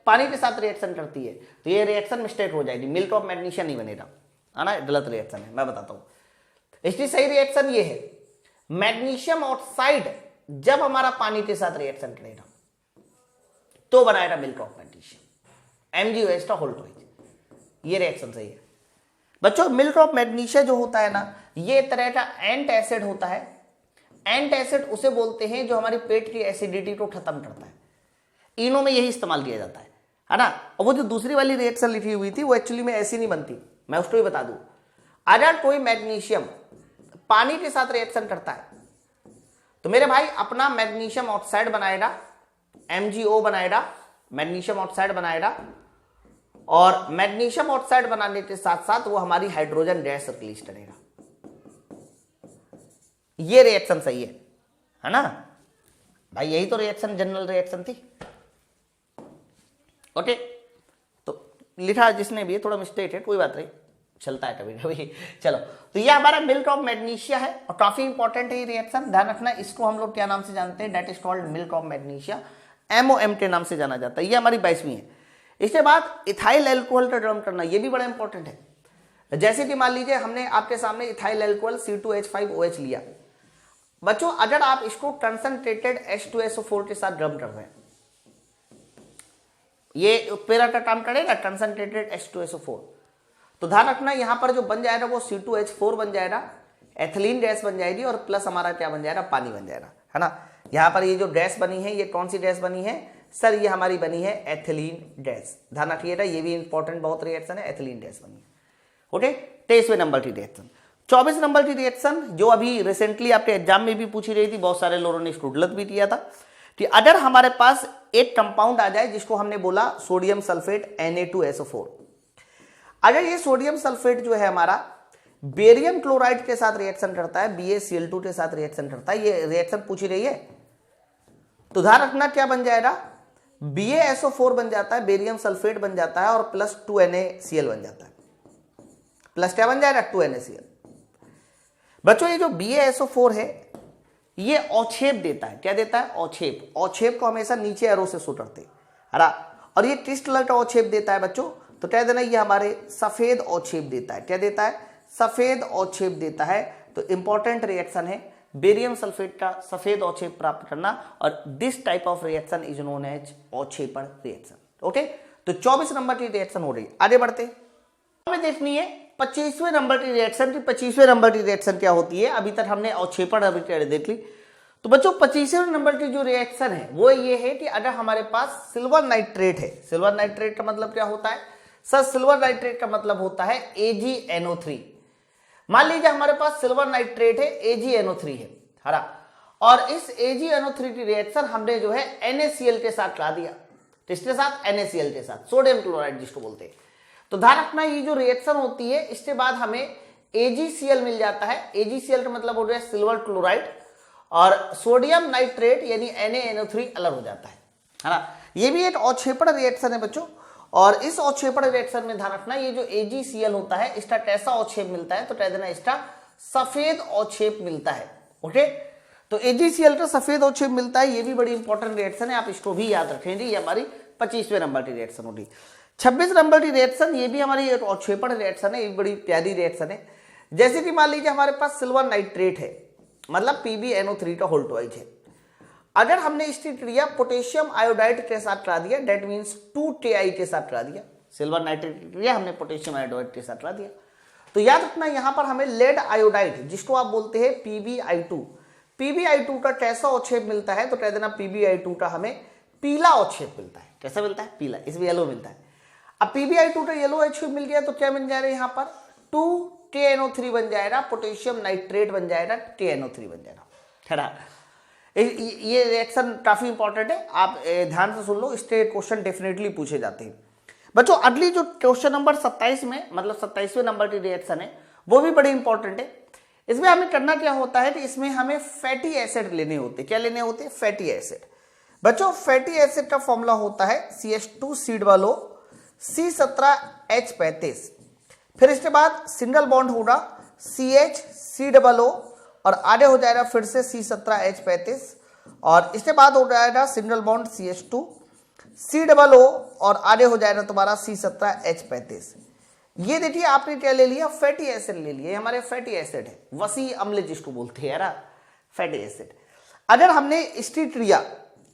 पानी के साथ रिएक्शन करती है तो ये रिएक्शन मिस्टेक हो जाएगी, मिल्क ऑफ मैग्नीशिया नहीं बनेगा, है ना, गलत रिएक्शन है, मैं बताता हूं। इसकी सही रिएक्शन ये है, मैग्नीशियम ऑक्साइड जब हमारा पानी के साथ रिएक्शन करेगा तो बनाएगा मिल्क ऑफ मैग्नीशिया, MgOH का होल ट्वाइस, ये रिएक्शन सही है बच्चों। मिल्क ऑफ मैग्नीशिया जो होता है ना, ये तरह का एंट एसिड होता है। एंट एसिड उसे बोलते हैं जो हमारी पेट की एसिडिटी को खत्म करता है, इनों में यही इस्तेमाल किया जाता है ना। और वो जो दूसरी वाली रिएक्शन लिखी हुई थी वो एक्चुअली में ऐसी नहीं बनती, मैं उसको भी बता दूं। अगर कोई मैग्नीशियम पानी के साथ रिएक्शन करता है तो मेरे भाई अपना मैग्नीशियम ऑक्साइड बनाएगा, MgO बनाएगा, मैग्नीशियम ऑक्साइड बनाएगा, और मैग्नीशियम ऑक्साइड बनाने के साथ साथ वो हमारी हाइड्रोजन गैस रिलीज करेगा। ये रिएक्शन सही है ना भाई, यही तो रिएक्शन जनरल रिएक्शन थी। ओके, तो लिखा जिसने भी, थोड़ा मिस्टेक है, कोई बात नहीं, चलता है कभी कभी। चलो, तो ये हमारा मिल्क ऑफ मैग्नीशिया है और काफी इंपॉर्टेंट है ये रिएक्शन, ध्यान रखना। इसको हम लोग क्या नाम से जानते हैं, that is called milk of magnesia, MOM के नाम से जाना जाता है। ये हमारी 22वीं है। इसके बाद इथाइल एल्कोहल का ड्रम करना, ये भी बड़ा इंपॉर्टेंट है। जैसे कि मान लीजिए हमने आपके सामने इथाइल एल्कोहल C2H5OH लिया बच्चों, अगर आप इसको कंसंट्रेटेड H2SO4 के साथ ड्रम कर रहे हैं, ये पैरा का काम करेगा, कंसंट्रेटेड H2SO4, तो ध्यान रखना यहां पर जो बन जाएगा वो C2H4 बन जाएगा, एथिलीन गैस बन जाएगी, और प्लस हमारा क्या बन जाएगा, पानी बन जाएगा, है ना। यहां पर ये जो गैस बनी है, ये कौन सी गैस बनी है सर, ये हमारी बनी है एथिलीन गैस, ध्यान रखिएगा, ये भी इंपॉर्टेंट बहुत रिएक्शन है, एथिलीन गैस बनी है। ओके, 23वें नंबर की रिएक्शन। 24 नंबर की रिएक्शन जो अभी रिसेंटली आपके एग्जाम में भी पूछी रही थी, बहुत सारे लोगों ने इसको गलत भी किया था, कि अगर हमारे पास एक कंपाउंड आ जाए जिसको हमने बोला सोडियम सल्फेट Na2SO4, अगर ये सोडियम सल्फेट जो है हमारा बेरियम क्लोराइड के साथ रिएक्शन करता है, BaCl2 के साथ रिएक्शन करता है, ये रिएक्शन पूछी रही है, तो ध्यान रखना क्या बन जाएगा, BaSO4 बन जाता है, बेरियम सल्फेट बन जाता है, और प्लस 2NaCl बन जाता है, प्लस क्या बन जाएगा, 2NaCl। बच्चों ये जो BaSO4 है ये औक्षेप देता है, क्या देता है, औक्षेप। औक्षेप को हमेशा नीचे एरो से शो करते हैं, है ना, और ये किस कलर का औक्षेप देता है बच्चों, तो कह देना ये हमारे सफेद औक्षेप देता है, क्या देता है, सफेद औक्षेप देता है। तो इंपॉर्टेंट रिएक्शन है बेरियम सल्फेट का सफेद औक्षेप प्राप्त करना, और this type of reaction is known as औक्षेपण रिएक्शन। ओके, तो 24 नंबर की रिएक्शन हो रही, आगे बढ़ते हमें देखनी है 25वें नंबर की रिएक्शन की। 25वें नंबर की रिएक्शन क्या होती है, अभी तक हमने औक्षेपण अभी देख ली, तो बच्चों 25वें नंबर की जो रिएक्शन है वो ये है कि अगर हमारे पास सिल्वर नाइट्रेट है, सिल्वर नाइट्रेट का मतलब क्या होता है सर, सिल्वर नाइट्रेट का मतलब होता है AgNO3। मान लीजिए हमारे पास सिल्वर नाइट्रेट है, AgNO3 है, हरा, और इस AgNO3 की रिएक्शन हमने जो है NaCl के साथ ला दिया, किसके साथ, NaCl के साथ, सोडियम क्लोराइड जिसको बोलते हैं। तो ध्यान रखना ये जो रिएक्शन होती है इसके बाद हमें AgCl मिल जाता है, AgCl का मतलब हो गया सिल्वर क्लोराइड, और सोडियम नाइट्रेट यानी NaNO3 अलग हो जाता है ना। ये भी एक औक्षेपण रिएक्शन है बच्चों, और इस औक्षेपण रिएक्शन में ध्यान रखना ये जो AgCl होता है इसका कैसा औक्षेप मिलता है, तो कह देना इसका सफेद औक्षेप मिलता है। ओके, तो AgCl का सफेद औक्षेप मिलता है, ये भी बड़ी इंपॉर्टेंट रिएक्शन है, आप इसको भी याद रखेंगे, ये हमारी 25वें नंबर की रिएक्शन होगी। 26 नंबर की रिएक्शन, ये भी हमारी एक औक्षेपण रिएक्शन है, एक बड़ी प्यारी रिएक्शन है। जैसे कि मान लीजिए हमारे पास सिल्वर नाइट्रेट है, मतलब PbNO3 का होल ट्वाइस है, अगर हमने इसकी क्रिया पोटेशियम आयोडाइड के साथ करा दिया, डेट मीन्स 2Ti के साथ करा दिया, सिल्वर नाइट्रेट की क्रिया हमने पोटेशियम आयोडाइड के साथ करा दिया, तो याद रखना यहां पर हमें लेड आयोडाइड जिसको आप बोलते हैं PbI2, PbI2 का कैसा औक्षेप मिलता है, तो कह देना PbI2 का हमें पीला औक्षेप मिलता है, कैसा मिलता है, पीला, इसमें येलो मिलता है। अब PbI2 येलो H मिल गया तो क्या बन जाएगा यहाँ पर 2KNO3 बन जाएगा, पोटेशियम नाइट्रेट बन जाएगा, KNO3 बन जाएगा, है ना। ये रिएक्शन काफी इंपॉर्टेंट है, आप ध्यान से सुन लो, इससे क्वेश्चन डेफिनेटली पूछे जाते हैं। बच्चों अगली जो क्वेश्चन नंबर 27 में, मतलब 27वें नंबर की रिएक्शन है, वो भी बड़ी इंपॉर्टेंट है। इसमें हमें करना क्या होता है कि इसमें हमें फैटी एसिड लेने होते हैं। क्या लेने होते हैं, फैटी एसिड। बच्चों फैटी एसिड का फॉर्मूला होता है CH2 C17H35। फिर इसके बाद सिंगल बॉन्ड होगा CH3 और आगे हो जाएगा फिर से C17H35 और इसके बाद हो जाएगा सिंगल बॉन्ड CH2 और आगे हो जाएगा तुम्हारा C17H35। ये देखिए आपने क्या ले लिया, फैटी एसिड ले लिया, हमारे फैटी एसिड है, वसी अम्ल जिसको बोलते हैं यार, फैटी एसिड। अगर हमने स्टीट्रिया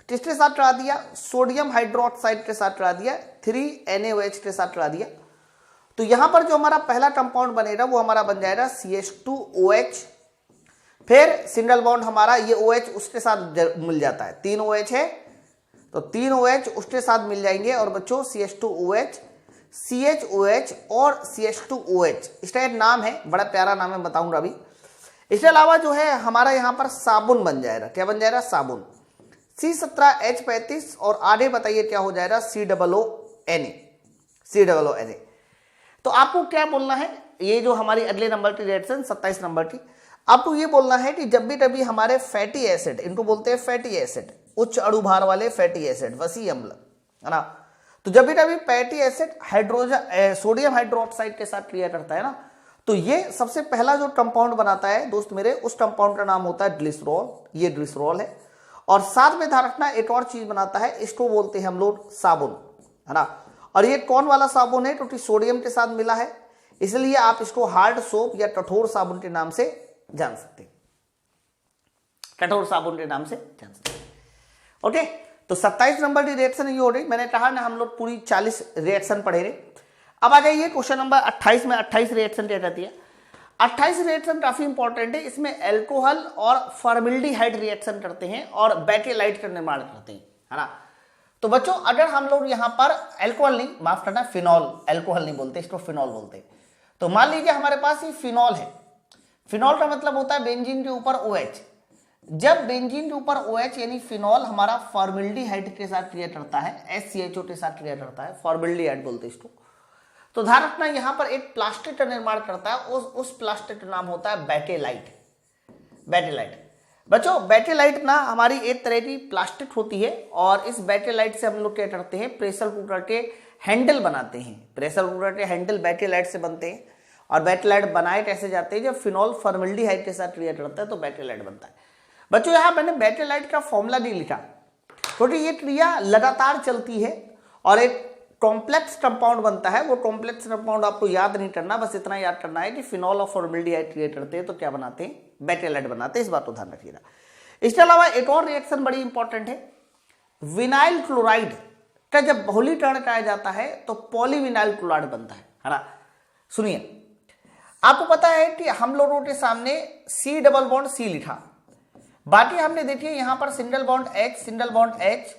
किसके साथ चढ़ा दिया, सोडियम हाइड्रोक्साइड के साथ चढ़ा दिया, 3NaOH के साथ चढ़ा दिया, तो यहां पर जो हमारा पहला कंपाउंड बनेगा वो हमारा बन जाएगा CH2OH। फिर सिंगल बॉन्ड हमारा ये OH उसके साथ मिल जाता है, 3 OH है तो 3 OH उसके साथ मिल जाएंगे और बच्चों CH2OH, CHOH और CH2OH, इसका एक नाम है, बड़ा प्यारा नाम है, बताऊंगा अभी। इसके अलावा जो है हमारा यहाँ पर साबुन बन जाएगा, क्या बन जाएगा, साबुन, C17H35 और आगे बताइए क्या हो जाएगा, COONA। तो आपको क्या बोलना है, ये जो हमारी अगले नंबर की रिएक्शन 27 नंबर की, आपको ये बोलना है कि जब भी कभी हमारे फैटी एसिड, इनको बोलते हैं फैटी एसिड, उच्च अणुभार वाले फैटी एसिड, वसी अम्ल, है ना, तो जब भी कभी fatty acid hydrogen sodium hydroxide के साथ क्रिया करता है ना, तो ये सबसे पहला जो कंपाउंड बनाता है दोस्त मेरे, उस कंपाउंड का नाम होता है ग्लिसरॉल, ये ग्लिसरॉल है। और साथ में ध्यान रखना एक और चीज बनाता है, इसको बोलते हैं हम लोग साबुन, है ना। और ये कौन वाला साबुन है, क्योंकि सोडियम के साथ मिला है, इसलिए आप इसको हार्ड सोप या कठोर साबुन के नाम से जान सकते हैं, कठोर साबुन के नाम से जान सकते हैं। ओके, तो 27 नंबर की रिएक्शन ये हो रही, मैंने कहा ना हम लोग पूरी 40 रिएक्शन पढ़े रहे। अब आ जाइए क्वेश्चन नंबर 28 में, 28 रिएक्शन क्या कहती है। 28 रिएक्शन काफी इंपॉर्टेंट है, इसमें एल्कोहल और फॉर्मल्डिहाइड रिएक्शन करते हैं और बेटालाइट का निर्माण करते हैं, है ना। तो बच्चों अगर हम लोग यहाँ पर एल्कोहल नहीं, माफ करना, फिनॉल, एल्कोहल नहीं बोलते इसको, फिनॉल बोलते हैं। तो मान लीजिए हमारे पास ये फिनॉल है, फिनॉल का मतलब होता है बेंजीन के ऊपर OH। जब बेंजीन के ऊपर OH यानी फिनॉल हमारा फॉर्मल्डिहाइड के साथ क्रिया करता है, SCHO के साथ क्रिया करता है, फॉर्मल्डिहाइड बोलते हैं इसको, तो ध्यान रखना यहाँ पर एक प्लास्टिक का निर्माण करता है, उस प्लास्टिक का नाम होता है बेटालाइट। बेटालाइट बच्चों, बेटालाइट ना हमारी एक तरह की प्लास्टिक होती है और इस बेटालाइट से हम लोग क्या करते हैं, प्रेशर कुकर के हैंडल बनाते हैं। प्रेशर कुकर के हैंडल बेटालाइट से बनते हैं और बेटालाइट बनाए कैसे जाते हैं, जब फिनॉल फॉर्मल्डिहाइड के साथ क्रिया करता है तो बेटालाइट बनता है। बच्चों यहाँ मैंने बेटालाइट का फॉर्मूला नहीं लिखा क्योंकि ये क्रिया लगातार चलती है और एक कॉम्प्लेक्स कंपाउंड बनता है। वो कॉम्प्लेक्स कंपाउंड आपको याद नहीं करना, बस इतना याद करना है कि फिनॉल और फॉर्मल्डिहाइड क्रिएट करते हैं तो क्या बनाते हैं, बेटालाइट बनाते हैं, इस बात को ध्यान रखिएगा। इसके अलावा एक और रिएक्शन बड़ी इंपॉर्टेंट है, विनाइल क्लोराइड का जब बहुलीकरण कराया जाता है तो पॉलीविनाइल क्लोराइड बनता है ना। सुनिए, आपको पता है कि हम लोगों के सामने C लिखा, बाकी हमने देखिए यहां पर सिंगल बॉन्ड H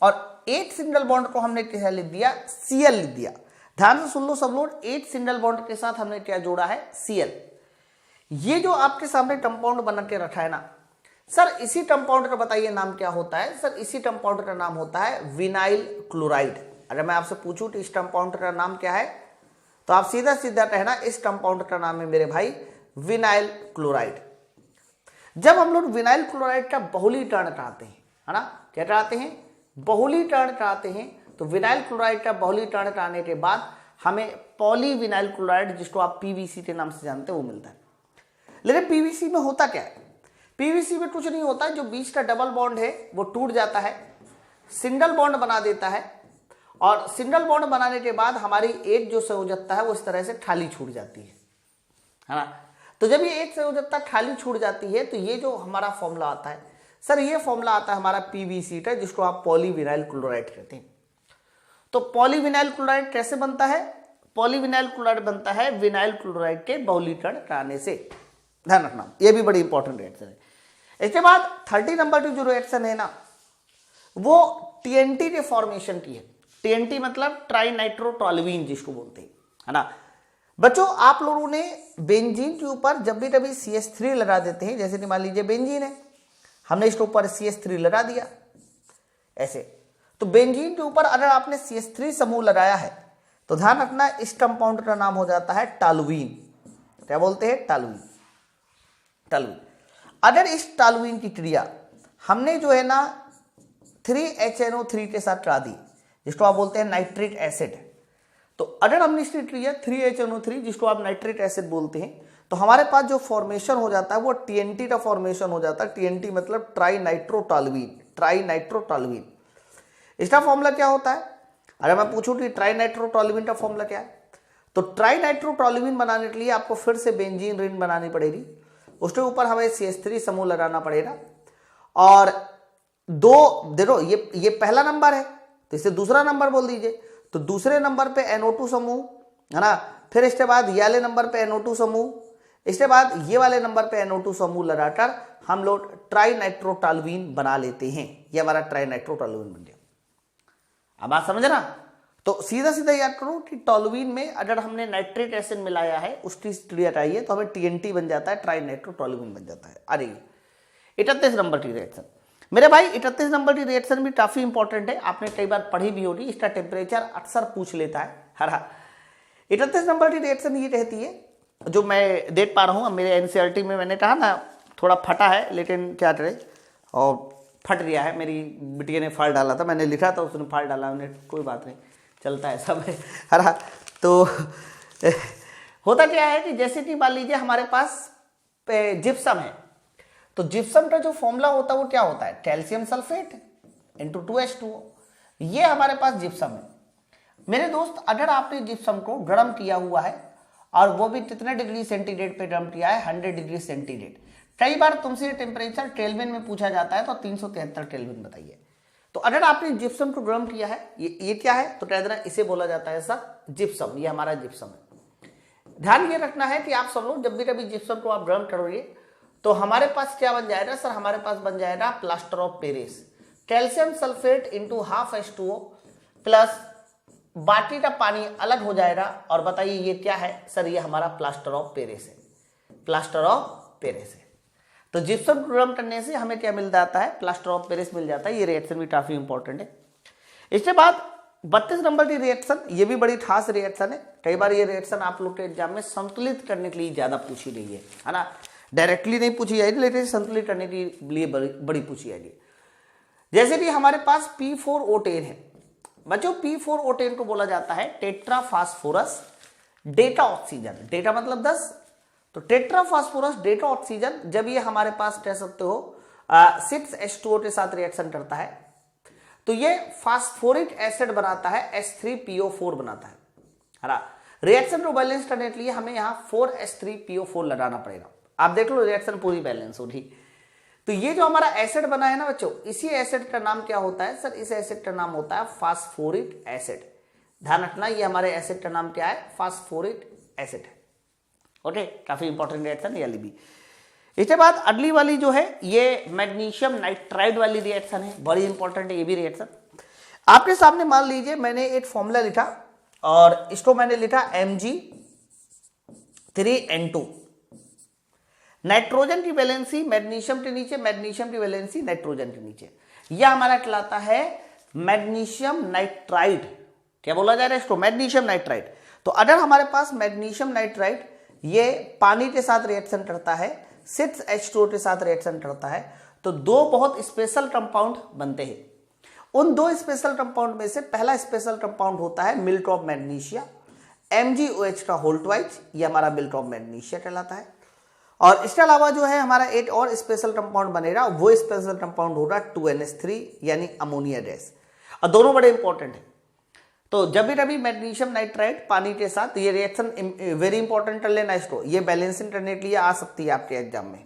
और एक सिंगल बॉन्ड को हमने क्या लिख दिया, Cl लिख दिया। ध्यान से सुन लो सब लोग, एक सिंगल बॉन्ड के साथ हमने क्या जोड़ा है, Cl। ये जो आपके सामने कंपाउंड बना के रखा है ना सर, इसी कंपाउंड का बताइए नाम क्या होता है। सर इसी कंपाउंड का नाम होता है विनाइल क्लोराइड। अगर मैं आपसे पूछूं तो इस कंपाउंड का नाम क्या है, तो आप सीधा सीधा कहना इस कंपाउंड का नाम है मेरे भाई विनाइल क्लोराइड। जब हम लोग विनाइल क्लोराइड का बहुलीकरण कराते हैं, है ना, क्या कराते हैं, बहुलीकरण कराते हैं, तो विनाइल क्लोराइड का बहुलीकरण कराने के बाद हमें पॉलीविनाइल क्लोराइड, जिसको आप PVC के नाम से जानते हैं, वो मिलता है। लेकिन PVC में होता क्या है, PVC में कुछ नहीं होता, जो बीच का डबल बॉन्ड है वो टूट जाता है, सिंगल बॉन्ड बना देता है और सिंगल बॉन्ड बनाने के बाद हमारी एक जो संयोजकता है वो इस तरह से खाली छूट जाती है ना। तो जब ये एक संयोजकता खाली छूट जाती है तो ये जो हमारा फॉर्मूला आता है सर, ये फॉर्मूला आता है हमारा PVC का, जिसको आप पॉलीविनाइल क्लोराइड कहते हैं। तो पॉलीविनाइल क्लोराइड कैसे बनता है, पॉलीविनाइल क्लोराइड बनता है विनाइल क्लोराइड के बहुलीकरण कराने से। ध्यान रखना, ये भी बड़ी इंपॉर्टेंट रिएक्शन है। इसके बाद 30 नंबर की जो रिएक्शन है ना, वो टीएनटी के फॉर्मेशन की है। टीएनटी मतलब ट्राई नाइट्रोटोलुईन जिसको बोलते हैं, है ना। बच्चों आप लोगों ने बेंजीन के ऊपर जब भी कभी CH3 लगा देते हैं, जैसे कि मान लीजिए बेंजीन है, हमने इसके ऊपर CH3 लगा दिया ऐसे, तो बेंजीन के ऊपर अगर आपने CH3 समूह लगाया है तो ध्यान रखना इस कंपाउंड का नाम हो जाता है टॉलुईन। क्या बोलते हैं? टॉलुईन। टॉलुईन। अगर इस टॉलुईन की क्रिया हमने जो है ना 3HNO3 के साथ करा दी, जिसको आप बोलते हैं नाइट्रिक एसिड, तो अगर हमने इसकी क्रिया 3HNO3 जिसको आप नाइट्रिक एसिड बोलते हैं, तो हमारे पास जो फॉर्मेशन हो जाता है वो TNT का फॉर्मेशन हो जाता है। TNT मतलब ट्राई नाइट्रोटोलुईन। ट्राई नाइट्रोटोलुईन इसका फॉर्मूला क्या होता है? अगर मैं पूछूं कि ट्राई नाइट्रोटोलुईन का फॉर्मूला क्या है, तो ट्राई नाइट्रोटोलुईन बनाने के लिए आपको फिर से बेंजीन रिंग बनानी पड़ेगी, उसके ऊपर हमें CH3 समूह लगाना पड़ेगा, और दो देखो ये पहला नंबर है तो इसे दूसरा नंबर बोल दीजिए, तो दूसरे नंबर पे NO2 समूह, है ना। फिर इसके बाद ये वाले नंबर पे NO2 समूह, इसके बाद ये वाले नंबर पे NO2 समूह लगाकर हम लोग ट्राई नाइट्रोटोलुईन बना लेते हैं। ये हमारा ट्राई नाइट्रोटोलुईन बन गया। अब बात समझ ना, तो सीधा सीधा याद करो कि टोलुईन में अगर हमने नाइट्रिक एसिड मिलाया है उसकी क्रिया चाहिए तो हमें TNT बन जाता है, ट्राई नाइट्रोटोलुईन बन जाता है। अरे 31 नंबर की रिएक्शन मेरे भाई, 31 नंबर की रिएक्शन भी काफी इंपॉर्टेंट है, आपने कई बार पढ़ी भी होगी, इसका टेम्परेचर अक्सर पूछ लेता है। हरा 31 नंबर की रिएक्शन ये रहती है, जो मैं देख पा रहा हूँ मेरे NCERT में, मैंने कहा ना थोड़ा फटा है, लेकिन क्या करे, और फट गया है। मेरी बिटिया ने फाड़ डाला था, मैंने लिखा था उसने फाड़ डाला, उन्हें कोई बात नहीं, चलता है सब है। हरा तो होता क्या है कि जैसे कि मान लीजिए हमारे पास जिप्सम है, तो जिप्सम का जो फॉर्मूला होता है वो क्या होता है? Calcium sulphate into 2H2O। ये हमारे पास जिप्सम है। मेरे दोस्त अगर आपने जिप्सम को गर्म किया हुआ है, और वो भी कितने डिग्री सेंटीग्रेड पे गर्म किया है? 100 डिग्री सेंटीग्रेड। कई बार तुमसे टेम्परेचर केल्विन में पूछा जाता है, तो 373 केल्विन बताइए। तो अगर आपने जिप्सम को गर्म किया है, ये क्या है? तो कह देना इसे बोला जाता है सर जिप्सम, ये हमारा जिप्सम है। ध्यान ये रखना है कि आप सब लोग जब भी कभी जिप्सम को आप गर्म करोगे तो हमारे पास क्या बन जाएगा सर? हमारे पास बन जाएगा plaster of Paris, calcium sulphate into half H2O plus बाकी का पानी अलग हो जाएगा। और बताइए ये क्या है सर? ये हमारा प्लास्टर ऑफ पेरिस है। प्लास्टर ऑफ पेरिस है। तो जिप्सम गर्म करने से हमें क्या मिल जाता है? प्लास्टर ऑफ पेरिस मिल जाता है। ये रिएक्शन भी काफी इंपॉर्टेंट है। इसके बाद 32 नंबर की रिएक्शन, ये भी बड़ी खास रिएक्शन है। कई बार ये रिएक्शन आप लोग के एग्जाम में संतुलित करने के लिए ज्यादा पूछी गई है ना। डायरेक्टली नहीं पूछी जाएगी, लेकिन संतुलित करने के लिए बड़ी पूछी जाएगी। जैसे कि हमारे पास P4O10 है बच्चों, P4O10 को बोला जाता है टेट्राफास्फोरस डेटा ऑक्सीजन। डेटा मतलब 10, तो टेट्राफास्फोरस डेटा ऑक्सीजन जब ये हमारे पास कह सकते हो 6H2O के साथ रिएक्शन करता है तो ये फास्फोरिक एसिड बनाता है, H3PO4 बनाता है ना। रिएक्शन को बैलेंस करने के लिए हमें यहाँ 4H3PO4 लगाना पड़ेगा। आप देख लो रिएक्शन पूरी बैलेंस होगी। तो ये जो हमारा एसिड बना है ना बच्चों, इसी एसिड का नाम क्या होता है सर? इस एसिड का नाम होता है फास्फोरिक एसिड। ध्यान रखना ये हमारे एसिड का नाम क्या है? फास्फोरिक एसिड है। ओके, काफी इंपॉर्टेंट रिएक्शन ये भी। इसके बाद अगली वाली जो है ये मैग्नीशियम नाइट्राइड वाली रिएक्शन है, बड़ी इंपॉर्टेंट है ये भी रिएक्शन। आपके सामने मान लीजिए मैंने एक फॉर्मूला लिखा और इसको मैंने लिखा Mg3N2। नाइट्रोजन की वैलेंसी मैग्नीशियम के नीचे, मैग्नीशियम की वैलेंसी नाइट्रोजन के नीचे, यह हमारा कहलाता है मैग्नीशियम नाइट्राइड। क्या बोला जा रहा है इसको? Magnesium nitride. तो अगर हमारे पास मैग्नीशियम नाइट्राइड ये पानी के साथ रिएक्शन करता है, 6H2O के साथ रिएक्शन करता है, तो दो बहुत स्पेशल कंपाउंड बनते हैं। उन दो स्पेशल कंपाउंड में से पहला स्पेशल कंपाउंड होता है मिल्क ऑफ मैग्नीशिया, MgOH का होल ट्वाइस, ये हमारा मिल्क ऑफ मैग्नीशिया कहलाता है। और इसके अलावा जो है हमारा एक और स्पेशल कंपाउंड बनेगा, वो स्पेशल कंपाउंड होगा 2NH3 यानी अमोनिया गैस। और दोनों बड़े इंपॉर्टेंट है। तो जब भी कभी मैग्नीशियम नाइट्राइड पानी के साथ ये रिएक्शन वेरी इंपॉर्टेंट कर लेना इसको, ये बैलेंसिंग करने के लिए आ सकती है आपके एग्जाम में, है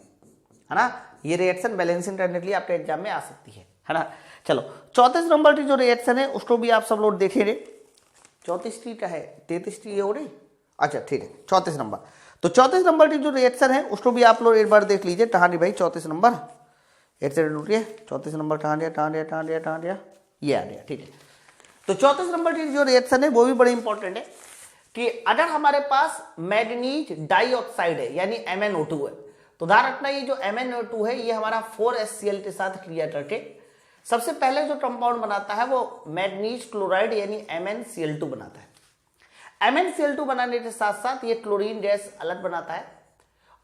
ना। ये रिएक्शन बैलेंसिंग करने के लिए आपके एग्जाम में आ सकती है ना। चलो 34 नंबर की जो रिएक्शन है उसको भी आप सब लोग देखेंगे। 34 का है, 33 ये हो रही, अच्छा ठीक है 34 नंबर। तो 34 नंबर की जो रिएक्शन है उसको भी आप लोग एक बार देख लीजिए। कहाँ नहीं भाई 34 नंबर, एक सेकंड रुकिए, 34 नंबर कहाँ दिया, ये आ गया, ठीक है। तो 34 नंबर की जो रिएक्शन है वो भी बड़ी इंपॉर्टेंट है कि अगर हमारे पास मैग्नीज डाइऑक्साइड है यानी MnO2 है, तो ध्यान रखना ये जो MnO2 है ये हमारा 4HCl के साथ क्रिया करके सबसे पहले जो कंपाउंड बनाता है वो मैग्नीज क्लोराइड यानी MnCl2 बनाता है। MnCl2 बनाने के साथ साथ ये क्लोरीन गैस अलग बनाता है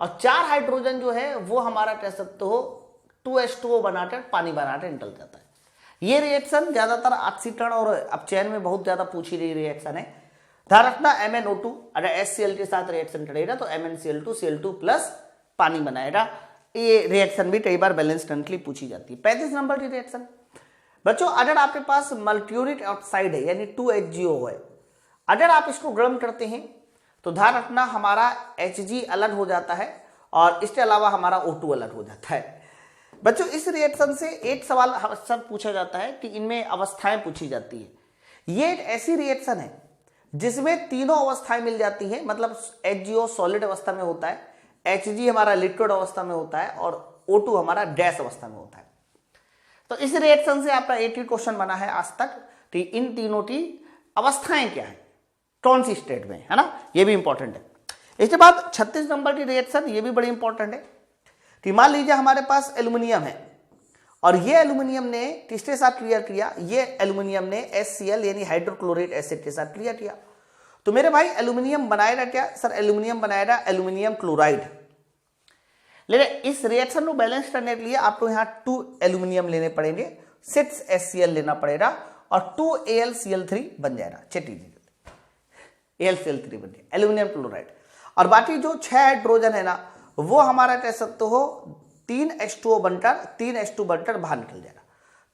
और 4 हाइड्रोजन जो है वो हमारा कह सकते हो 2H2O बनाकर पानी बनाकर निकल जाता है। ये रिएक्शन ज्यादातर ऑक्सीकरण और अपचयन में बहुत ज्यादा पूछी गई रिएक्शन है। ध्यान रखना MnO2 अगर HCl के साथ रिएक्शन करेगा तो MnCl2 Cl2 प्लस पानी बनाएगा। ये रिएक्शन भी कई बार बैलेंस करंटली पूछी जाती है। 35 नंबर की रिएक्शन बच्चों, अगर आपके पास मल्ट्यूरिक ऑक्साइड है यानी 2HgO है, अगर आप इसको गर्म करते हैं तो ध्यान रखना हमारा Hg अलग हो जाता है और इसके अलावा हमारा O2 अलग हो जाता है। बच्चों इस रिएक्शन से एक सवाल अक्सर पूछा जाता है कि इनमें अवस्थाएं पूछी जाती है। ये एक ऐसी रिएक्शन है जिसमें तीनों अवस्थाएं मिल जाती हैं, मतलब HgO सॉलिड अवस्था में होता है, Hg हमारा लिक्विड अवस्था में होता है और O2 हमारा गैस अवस्था में होता है। तो इस रिएक्शन से आपका एक ही क्वेश्चन बना है आज तक कि इन तीनों की अवस्थाएं क्या है, कौन सी स्टेट में, है ना, ये भी इंपॉर्टेंट है। इसके बाद 36 नंबर की रिएक्शन, ये भी बड़ी इंपॉर्टेंट है कि मान लीजिए हमारे पास एल्यूमिनियम है और ये एल्यूमिनियम ने किसके साथ क्रिया किया, ये एल्यूमिनियम ने HCl यानी हाइड्रोक्लोरिक एसिड के साथ क्रिया किया। तो मेरे भाई एल्यूमिनियम बनाएगा क्या सर, एल्यूमिनियम बनाएगा एल्यूमिनियम क्लोराइड। लेकिन इस रिएक्शन को बैलेंस करने के लिए आपको यहाँ 2 एल्यूमिनियम लेने पड़ेंगे, 6 HCl लेना पड़ेगा और 2 AlCl3 बन जाएगा। AlCl3 बन जाएगा एल्यूमिनियम क्लोराइड। और बाकी जो 6 हाइड्रोजन है ना वो हमारा कह सकते हो 3H2O बनकर 3H2 बनकर बाहर निकल जाएगा।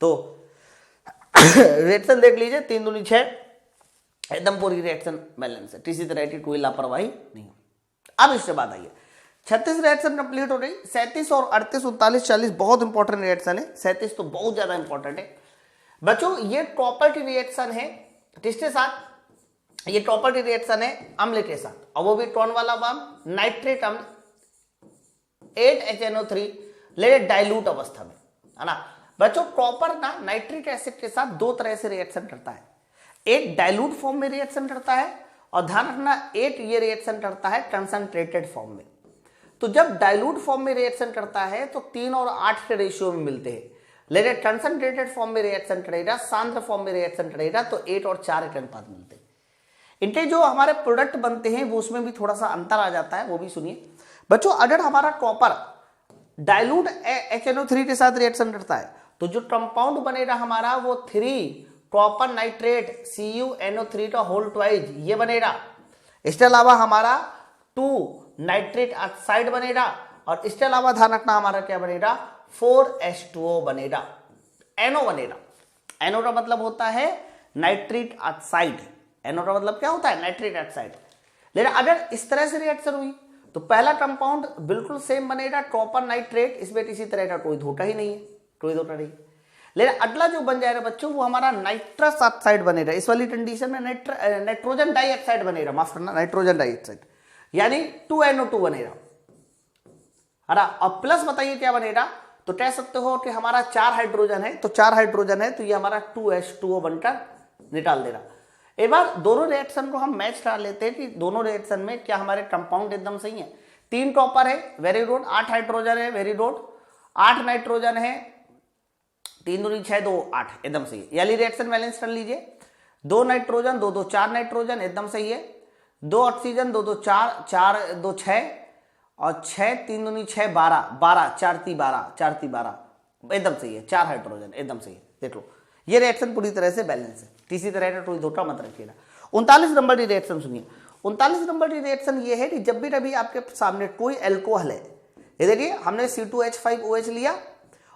तो रिएक्शन देख लीजिए, 3 दूनी 6, एकदम पूरी रिएक्शन बैलेंस है, किसी तरह की कोई लापरवाही नहीं। अब इसके बाद आइए 36 रिएक्शन कंप्लीट हो गई। 37 और 38 39 40 बहुत इंपॉर्टेंट रिएक्शन है। 37 तो बहुत ज्यादा इंपॉर्टेंट है बच्चों। ये कॉपर की रिएक्शन है किसके साथ, ये कॉपर की रिएक्शन है अम्ल के साथ, और वो भी कौन वाला अम्ल, नाइट्रेट अम्ल 8HNO3 ले डाइल्यूट अवस्था में, है ना बच्चों। कॉपर ना नाइट्रिक एसिड के साथ दो तरह से रिएक्शन करता है, एक डाइल्यूट फॉर्म में रिएक्शन करता है और ध्यान रखना एक ये रिएक्शन करता है कंसंट्रेटेड फॉर्म में। तो जब डाइल्यूट फॉर्म में रिएक्शन करता है तो 3 और 8 के रेशियो में मिलते हैं, लेकिन कंसंट्रेटेड फॉर्म में रिएक्शन करेगा, सांद्र फॉर्म में रिएक्शन करेगा तो 8 और 4 के अनुपात मिलते हैं। इनके जो हमारे प्रोडक्ट बनते हैं वो उसमें भी थोड़ा सा अंतर आ जाता है, वो भी सुनिए बच्चों। अगर हमारा कॉपर डाइल्यूट HNO3 के साथ रिएक्शन करता है तो जो कंपाउंड बनेगा हमारा वो 3 कॉपर नाइट्रेट CuNO3 का होल ट्वाइज ये बनेगा। इसके अलावा हमारा 2 नाइट्रेट ऑक्साइड बनेगा और इसके अलावा ध्यान रखना हमारा क्या बनेगा 4H2O बनेगा, NO बनेगा। NO का मतलब होता है नाइट्रिक ऑक्साइड, NO का मतलब क्या होता है नाइट्रिक ऑक्साइड। लेकिन अगर इस तरह से रिएक्शन हुई तो पहला कंपाउंड बिल्कुल सेम बनेगा कॉपर नाइट्रेट, इसमें किसी तरह का कोई धोखा ही नहीं है, कोई धोखा नहीं। लेकिन अगला जो बन जाएगा बच्चों वो हमारा नाइट्रस ऑक्साइड बनेगा। इस वाली कंडीशन में नाइट्रोजन डाइऑक्साइड बनेगा, माफ करना नाइट्रोजन डाइऑक्साइड यानी 2NO2 बनेगा, है ना। और प्लस बताइए क्या बनेगा, तो कह सकते हो कि हमारा 4 हाइड्रोजन है, तो 4 हाइड्रोजन है तो ये हमारा 2H2O बनकर निकाल देगा। एक बार दोनों रिएक्शन को हम मैच करा लेते हैं कि दोनों रिएक्शन में क्या हमारे कंपाउंड एकदम सही है। 3 कॉपर है, वेरी गुड। 8 हाइड्रोजन है, वेरी गुड। 8 नाइट्रोजन है, 3 दूनी 6 2 8, एकदम सही है। यानी रिएक्शन बैलेंस कर लीजिए, 2 नाइट्रोजन 2 2 4 नाइट्रोजन, एकदम सही है। 2 ऑक्सीजन 2 2 4 4 2 6 और 6 3 दूनी 6 12 12 4 3 12 4 3 12, एकदम सही है। 4 हाइड्रोजन एकदम सही है। देख लो ये रिएक्शन पूरी तरह से बैलेंस है, किसी तरह का कोई धोखा मत रखिएगा। 39 नंबर की रिएक्शन सुनिए। 39 नंबर की रिएक्शन ये है कि जब भी कभी आपके सामने कोई एल्कोहल है, ये देखिए हमने C2H5OH लिया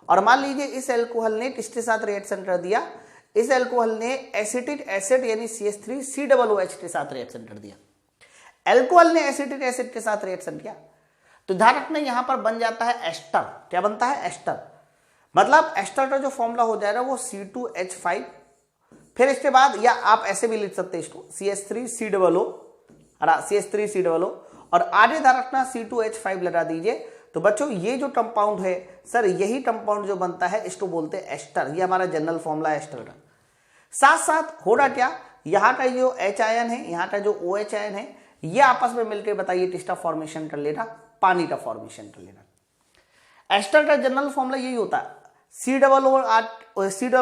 और मान लीजिए इस एल्कोहल ने किसके साथ रिएक्शन कर दिया, इस एल्कोहल ने एसिटिक एसिड यानी CH3COOH के साथ रिएक्शन कर दिया। एल्कोहल ने एसिटिक एसिड के साथ रिएक्शन किया तो ध्यान रखना यहां पर बन जाता है एस्टर। क्या बनता है एस्टर, मतलब एस्टर का जो फॉर्मूला हो जाएगा वो C2H5, फिर इसके बाद या आप ऐसे भी लिख सकते हैं इसको CH3COO, CH3COO और आगे ध्यान रखना C2H5 लगा दीजिए। तो बच्चों ये जो कंपाउंड है सर, यही कंपाउंड जो बनता है इसको बोलते हैं एस्टर। ये हमारा जनरल फॉर्मूला है एस्टर का। साथ साथ होगा क्या, यहाँ का जो H आयन है, यहाँ का जो OH आयन है, ये आपस में मिलकर बताइए किसका फॉर्मेशन कर लेगा, पानी का फॉर्मेशन कर लेगा। एस्टर का जनरल फॉर्मूला यही होता है, C डबल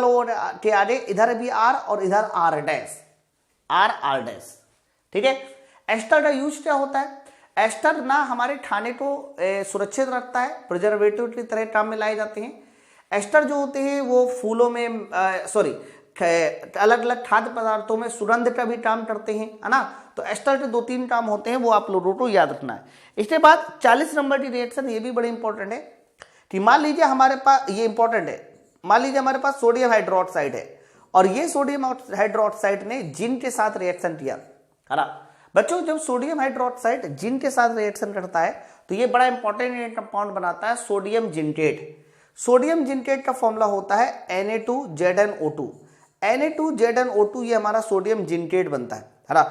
ओ के आगे इधर भी R और इधर R डैश, R डैश, ठीक है। एस्टर का यूज क्या होता है, एस्टर ना हमारे खाने को सुरक्षित रखता है, प्रिजर्वेटिव की तरह काम में लाए जाते हैं। एस्टर जो होते हैं वो फूलों में अलग अलग खाद्य पदार्थों में सुगंध का भी काम करते हैं, है ना। तो एस्टर के 2-3 काम होते हैं, वो आप लोगों को याद रखना है। इसके बाद 40 नंबर की रिएक्शन, ये भी बड़ी इंपॉर्टेंट है कि मान लीजिए हमारे पास, ये इंपॉर्टेंट है, मान लीजिए हमारे पास सोडियम हाइड्रोक्साइड है और ये सोडियम हाइड्रोक्साइड ने जिंक के साथ रिएक्शन किया, है ना। बच्चों जब सोडियम हाइड्रोक्साइड जिंक के साथ रिएक्शन करता है तो ये बड़ा इंपॉर्टेंट कंपाउंड बनाता है सोडियम जिंकेट। सोडियम जिंकेट का फॉर्मूला होता है Na2ZnO2। Na2ZnO2 ये हमारा सोडियम जिंकेट बनता है ना।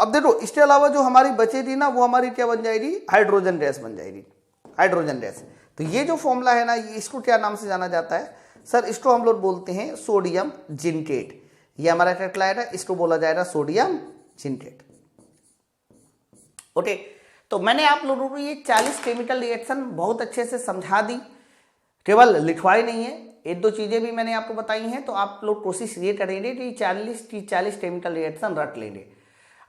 अब देखो इसके अलावा जो हमारी बचेगी ना, वो हमारी क्या बन जाएगी, हाइड्रोजन गैस बन जाएगी, हाइड्रोजन गैस। तो ये जो फॉर्मूला है ना, इसको क्या नाम से जाना जाता है सर, इसको हम लोग बोलते हैं सोडियम जिंकेट। ये हमारा क्या कहलाएगा, इसको बोला जाएगा सोडियम जिंकेट। ओके, तो मैंने आप लोगों को ये 40 केमिकल रिएक्शन बहुत अच्छे से समझा दी, केवल लिखवाई नहीं है, 1-2 चीजें भी मैंने आपको बताई हैं। तो आप लोग कोशिश ये करेंगे कि 40 केमिकल रिएक्शन रट लेंगे।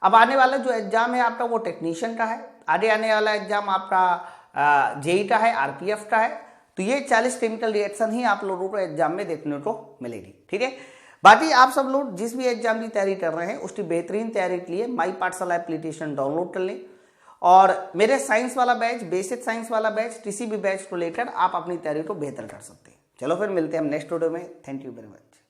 अब आने वाला जो एग्जाम है आपका वो टेक्नीशियन का है, आगे आने वाला एग्जाम आपका जेई का है, आरपीएफ का है। तो ये 40 केमिकल रिएक्शन ही आप लोगों को एग्जाम में देखने को मिलेगी, ठीक है। बाकी आप सब लोग जिस भी एग्जाम की तैयारी कर रहे हैं उसकी बेहतरीन तैयारी के लिए माई पाठशाला एप्लीकेशन डाउनलोड कर लें और मेरे साइंस वाला बैच, बेसिक साइंस वाला बैच, किसी भी बैच को लेकर आप अपनी तैयारी को बेहतर कर सकते हैं। चलो फिर मिलते हैं हम नेक्स्ट वीडियो में। Thank you very much.